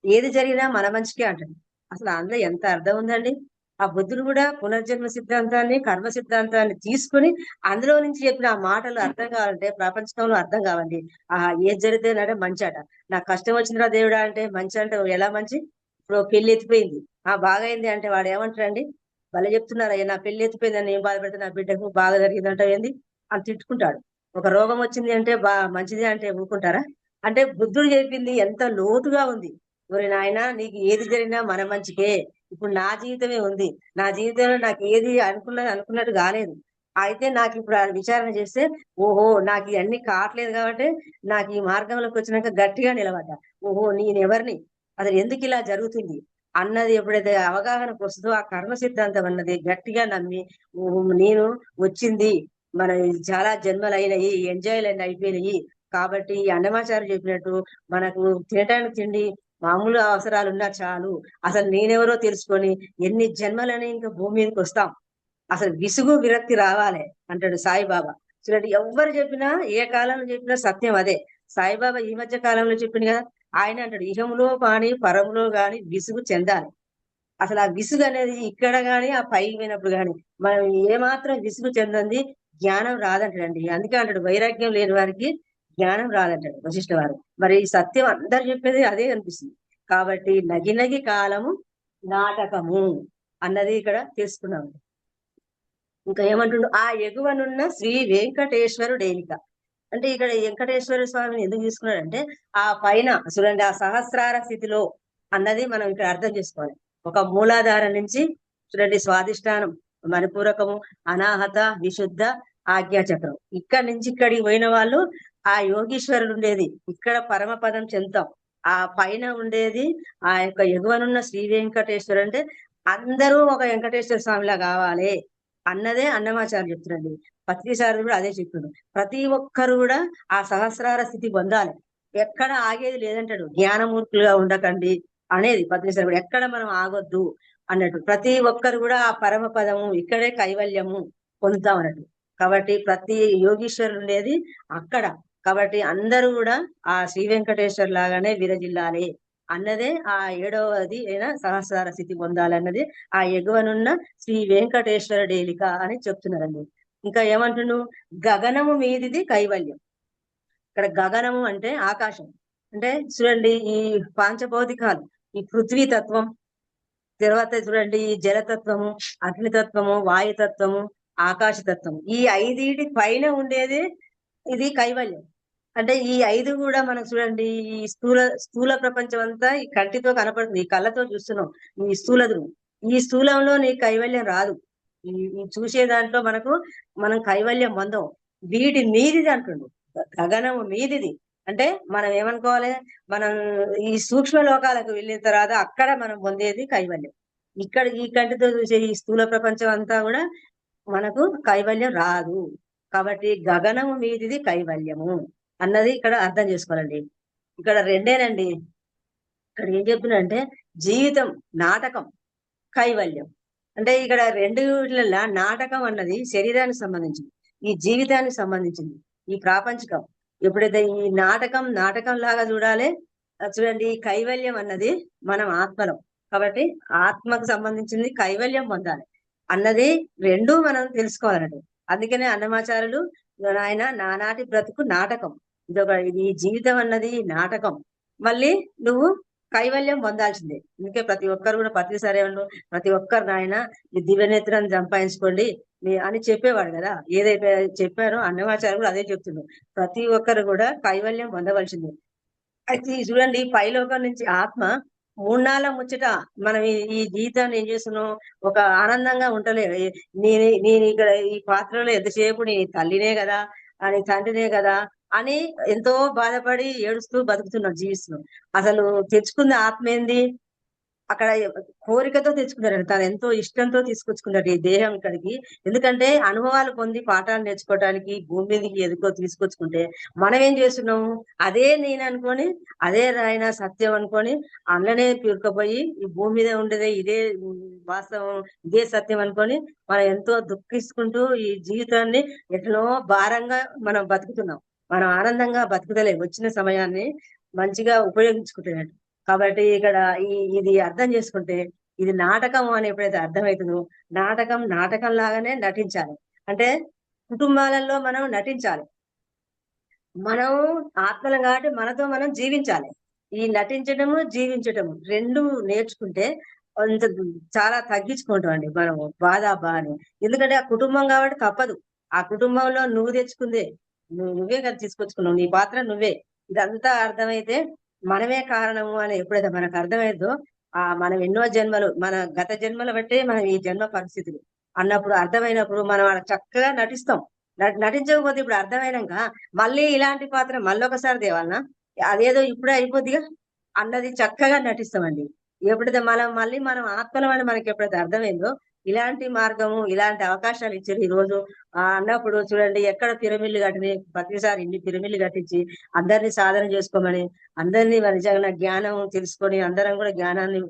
ఏది జరిగినా మన మంచికే అంటాడు. అసలు అందులో ఎంత అర్థం ఉందండి. ఆ బుద్ధుడు కూడా పునర్జన్మ సిద్ధాంతాన్ని, కర్మ సిద్ధాంతాన్ని తీసుకుని అందులో నుంచి చెప్పిన ఆ మాటలు అర్థం కావాలంటే ప్రపంచంలో అర్థం కావాలి. ఏది జరిగితేనంటే మంచి అట. నాకు కష్టం వచ్చిందిరా దేవుడా అంటే మంచి అంటే ఎలా మంచి? ఇప్పుడు పెళ్లి ఎత్తిపోయింది, బాగైంది అంటే వాడు ఏమంటాడండి? భలే చెప్తున్నారు, అయ్యా నా పెళ్లి ఎత్తిపోయిందని నేను బాధపెడితే నా బిడ్డకు బాగా జరిగిందంటే ఏంది అని తిట్టుకుంటాడు. ఒక రోగం వచ్చింది అంటే మంచిది అంటే ఊరుకుంటారా? అంటే బుద్ధుడు చెప్పింది ఎంత లోతుగా ఉంది. ఒరే నాయన, నీకు ఏది జరిగినా మన మంచికే. ఇప్పుడు నా జీవితమే ఉంది, నా జీవితంలో నాకు ఏది అనుకున్నట్టు కాలేదు. అయితే నాకు ఇప్పుడు విచారణ చేస్తే ఓహో నాకు ఇవన్నీ కావట్లేదు కాబట్టి నాకు ఈ మార్గంలోకి వచ్చినాక గట్టిగా నిలబడ్డా. ఓహో నేనెవరిని, అసలు ఎందుకు ఇలా జరుగుతుంది అన్నది ఎప్పుడైతే అవగాహనకు వస్తుందో ఆ కర్మ సిద్ధాంతం అన్నది గట్టిగా నమ్మి నేను వచ్చింది మన చాలా జన్మలు అయినాయి, ఎంజాయ్లు అయిపోయినాయి కాబట్టి అన్నమాచార్య చెప్పినట్టు మనకు తినటానికి తిండి మామూలు అవసరాలు ఉన్నా చాలు, అసలు నేనెవరో తెలుసుకొని ఎన్ని జన్మలని ఇంకా భూమి మీదకి వస్తాం, అసలు విసుగు విరక్తి రావాలి అంటాడు సాయిబాబా. చూడండి ఎవరు చెప్పినా ఏ కాలంలో చెప్పినా సత్యం అదే. సాయిబాబా ఈ మధ్య కాలంలో చెప్పింది కదా, ఆయన అంటాడు ఇహములో కానీ పరములో గాని విసుగు చెందాలి. అసలు ఆ విసుగు అనేది ఇక్కడ గాని ఆ పైకి పోయినప్పుడు గాని మనం ఏమాత్రం విసుగు చెందంది జ్ఞానం రాదంటాడండి. అందుకే అంటాడు వైరాగ్యం లేని వారికి జ్ఞానం రాదంటాడు వశిష్ఠ వారు. మరి ఈ సత్యం అందరు చెప్పేది అదే అనిపిస్తుంది. కాబట్టి నగి కాలము నాటకము అన్నది ఇక్కడ తెలుసుకున్నాం. ఇంకా ఏమంటుండు, ఆ ఎగువనున్న శ్రీ వెంకటేశ్వరుడేలిక అంటే ఇక్కడ వెంకటేశ్వర స్వామిని ఎందుకు తీసుకున్నాడంటే ఆ పైన చూడండి ఆ సహస్రార స్థితిలో అన్నది మనం ఇక్కడ అర్థం చేసుకోవాలి. ఒక మూలాధారం నుంచి చూడండి స్వాదిష్టానం, మణిపూరకము, అనాహత, విశుద్ధ, ఆజ్ఞాచక్రం, ఇక్కడి నుంచి ఇక్కడికి పోయిన వాళ్ళు ఆ యోగీశ్వరుడు ఉండేది ఇక్కడ పరమపదం చెందుతాం. ఆ పైన ఉండేది ఆ యొక్క ఎగువనున్న శ్రీ వెంకటేశ్వరు అంటే అందరూ ఒక వెంకటేశ్వర స్వామిలా కావాలి అన్నదే అన్నమాచార్య చెప్తున్నాడు. పత్రిసారి కూడా అదే చెప్తున్నాడు. ప్రతి ఒక్కరు కూడా ఆ సహస్రార స్థితి పొందాలి, ఎక్కడ ఆగేది లేదంటాడు. జ్ఞానమూర్తులుగా ఉండకండి అనేది పత్రిసారి కూడా, ఎక్కడ మనం ఆగొద్దు అన్నట్టు. ప్రతి ఒక్కరు కూడా ఆ పరమ పదము ఇక్కడే కైవల్యము పొందుతాం అన్నట్టు. కాబట్టి ప్రతి యోగీశ్వరుడు ఉండేది అక్కడ. కాబట్టి అందరూ కూడా ఆ శ్రీ వెంకటేశ్వర్ లాగానే విరజిల్లాలి అన్నదే ఆ 7వది అయినా సహస్రార స్థితి పొందాలన్నది ఆ ఎగువనున్న శ్రీ వెంకటేశ్వరుడేలిక అని చెప్తున్నారండి. ఇంకా ఏమంటున్నాడు, గగనము మీదిది కైవల్యం. ఇక్కడ గగనము అంటే ఆకాశం. అంటే చూడండి ఈ పాంచభౌతికాలు, ఈ పృథ్వీ తత్వం, తర్వాత చూడండి ఈ జలతత్వము, అగ్నితత్వము, వాయుతత్వము, ఆకాశతత్వం, ఈ 5 పైన ఉండేది ఇది కైవల్యం. అంటే ఈ 5 కూడా మనకు చూడండి ఈ స్థూల ప్రపంచం అంతా ఈ కంటితో కనపడుతుంది, ఈ కళ్ళతో చూస్తున్నాం ఈ స్థూలదురు. ఈ స్థూలంలో నీ కైవల్యం రాదు. ఈ చూసే దాంట్లో మనం కైవల్యం పొందం. వీటి మీదిది అంటుండు, గగనము మీదిది. అంటే మనం ఏమనుకోవాలి, మనం ఈ సూక్ష్మ లోకాలకు వెళ్ళిన తర్వాత అక్కడ మనం పొందేది కైవల్యం. ఇక్కడ ఈ కంటితో చూసే ఈ స్థూల ప్రపంచం అంతా కూడా మనకు కైవల్యం రాదు. కాబట్టి గగనము మీదిది కైవల్యము అన్నది ఇక్కడ అర్థం చేసుకోవాలండి. ఇక్కడ రెండేనండి. ఇక్కడ ఏం చెప్తున్నా జీవితం నాటకం, కైవల్యం. అంటే ఇక్కడ రెండుల నాటకం అన్నది శరీరానికి సంబంధించింది, ఈ జీవితానికి సంబంధించింది, ఈ ప్రాపంచికం. ఎప్పుడైతే ఈ నాటకం లాగా చూడాలి. చూడండి ఈ కైవల్యం అన్నది మనం ఆత్మలం కాబట్టి ఆత్మకు సంబంధించింది కైవల్యం పొందాలి అన్నది రెండూ మనం తెలుసుకోవాలండి. అందుకనే అన్నమాచారులు ఆయన నానాటి బ్రతుకు నాటకం. ఇది జీవితం అన్నది నాటకం. మళ్ళీ నువ్వు కైవల్యం పొందాల్సిందే. అందుకే ప్రతి ఒక్కరు కూడా ప్రతిసారి ప్రతి ఒక్కరు నాయన ఈ దివ్యనేత్రాన్ని సంపాదించుకోండి అని చెప్పేవాడు కదా. ఏదైతే చెప్పారో అన్నమాచార్య కూడా అదే చెప్తున్నాడు. ప్రతి ఒక్కరు కూడా కైవల్యం పొందవలసిందే. అయితే చూడండి, పైలోకం నుంచి ఆత్మ మూడు ముచ్చట మనం ఈ జీవితాన్ని ఏం చేస్తున్నాం, ఒక ఆనందంగా ఉంటలేదు. నేను ఇక్కడ ఈ పాత్రలో ఎంతసేపు నీ తల్లినే కదా, అని తండ్రినే కదా అని ఎంతో బాధపడి ఏడుస్తూ బతుకుతున్నాం, జీవిస్తున్నాం. అసలు తెచ్చుకున్న ఆత్మ ఏంది? అక్కడ కోరికతో తెచ్చుకున్నారండి. తను ఎంతో ఇష్టంతో తీసుకొచ్చుకున్నాడు ఈ దేహం ఇక్కడికి. ఎందుకంటే అనుభవాలు పొంది పాఠాలు నేర్చుకోవడానికి భూమి మీదకి ఎదుకో తీసుకొచ్చుకుంటే మనం ఏం చేస్తున్నాము, అదే నేను అనుకొని, అదే ఆయన సత్యం అనుకొని అందులోనే పీరుకుపోయి ఈ భూమి మీద ఉండేదే ఇదే వాస్తవం, ఇదే సత్యం అనుకొని మనం ఎంతో దుఃఖించుకుంటూ ఈ జీవితాన్ని ఎట్లా భారంగా మనం బతుకుతున్నాం. మనం ఆనందంగా బతుకుతలే వచ్చిన సమయాన్ని మంచిగా ఉపయోగించుకుంటున్నట్టు. కాబట్టి ఇక్కడ ఇది అర్థం చేసుకుంటే ఇది నాటకం అని ఎప్పుడైతే అర్థమవుతుందో, నాటకం నాటకం లాగానే నటించాలి. అంటే కుటుంబాలలో మనం నటించాలి. మనం ఆత్మలం కాబట్టి మనతో మనం జీవించాలి. ఈ నటించడము జీవించటము రెండు నేర్చుకుంటే కొంత చాలా తగ్గించుకుంటాం అండి మనము బాధని. ఎందుకంటే ఆ కుటుంబం కాబట్టి తప్పదు. ఆ కుటుంబంలో నువ్వు తెచ్చుకుందే, నువ్వే కదా తీసుకొచ్చుకున్నావు, నీ పాత్ర నువ్వే. ఇదంతా అర్థమైతే మనమే కారణము అని ఎప్పుడైతే మనకు అర్థమైందో, మనం ఎన్నో జన్మలు, మన గత జన్మల బట్టే మనం ఈ జన్మ పరిస్థితులు అన్నప్పుడు అర్థమైనప్పుడు మనం అలా చక్కగా నటిస్తాం. నటించకపోతే ఇప్పుడు అర్థమైనాక మళ్ళీ ఇలాంటి పాత్ర మళ్ళొకసారి తేవాలనా, అదేదో ఇప్పుడే అయిపోద్దిగా అన్నది చక్కగా నటిస్తామండి. ఎప్పుడైతే మనం ఆత్మలం అని మనకి ఎప్పుడైతే అర్థమైందో, ఇలాంటి మార్గము ఇలాంటి అవకాశాలు ఇచ్చారు ఈ రోజు అన్నప్పుడు చూడండి, ఎక్కడ పిరమిడ్లు కట్టినాయి, ప్రతిసారి ఇన్ని పిరమిడ్లు కట్టించి అందరినీ సాధన చేసుకోమని, అందరినీ నిజంగా జ్ఞానం తెలుసుకొని అందరం కూడా జ్ఞానాన్ని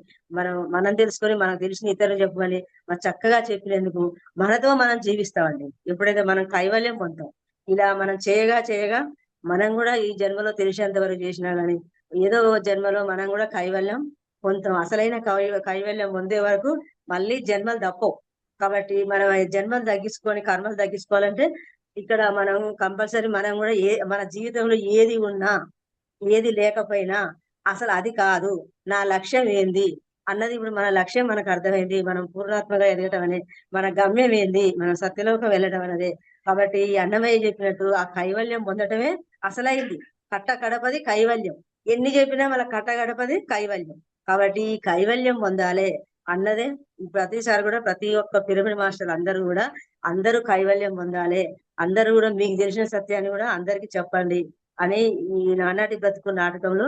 మనం తెలుసుకొని మనకు తెలిసిన ఇతరులు చెప్పమని చక్కగా చెప్పినందుకు మనతో మనం జీవిస్తామండి. ఎప్పుడైతే మనం కైవల్యం పొందుతాం, ఇలా మనం చేయగా చేయగా మనం కూడా ఈ జన్మలో తెలిసేంత వరకు చేసినా గానీ ఏదో జన్మలో మనం కూడా కైవల్యం పొందుతాం. అసలైన కైవల్యం పొందే వరకు మళ్ళీ జన్మలు తప్పవు. కాబట్టి మనం జన్మలు తగ్గించుకొని కర్మలు తగ్గించుకోవాలంటే ఇక్కడ మనం కంపల్సరీ మనం కూడా మన జీవితంలో ఏది ఉన్నా ఏది లేకపోయినా అసలు అది కాదు, నా లక్ష్యం ఏంది అన్నది ఇప్పుడు మన లక్ష్యం మనకు అర్థమైంది. మనం పూర్ణాత్మగా ఎదగటం అనేది మన గమ్యం ఏంది, మనం సత్యలోకం వెళ్ళడం అనేది. కాబట్టి ఈ అన్నమయ్య చెప్పినట్టు ఆ కైవల్యం పొందటమే అసలైంది. కట్ట గడపది కైవల్యం. ఎన్ని చెప్పినా మన కట్ట గడపది కైవల్యం. కాబట్టి ఈ కైవల్యం పొందాలి అన్నదే ప్రతిసారి కూడా ప్రతి ఒక్క పిరమిడ్ మాస్టర్లు అందరూ కైవల్యం పొందాలి, అందరూ కూడా మీకు తెలిసిన సత్యాన్ని కూడా అందరికి చెప్పండి అని ఈ నానాటి బ్రతుకు నాటకంలో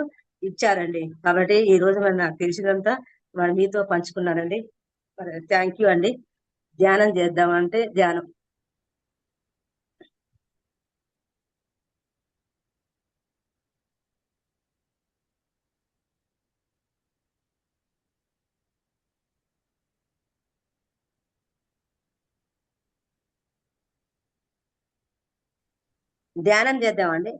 ఇచ్చారండి. కాబట్టి ఈ రోజు మరి నాకు తెలిసినంతా మరి మీతో పంచుకున్నానండి. థ్యాంక్ యూ అండి. ధ్యానం చేద్దామంటే ధ్యానం. ధ్యానం చేద్దామండి.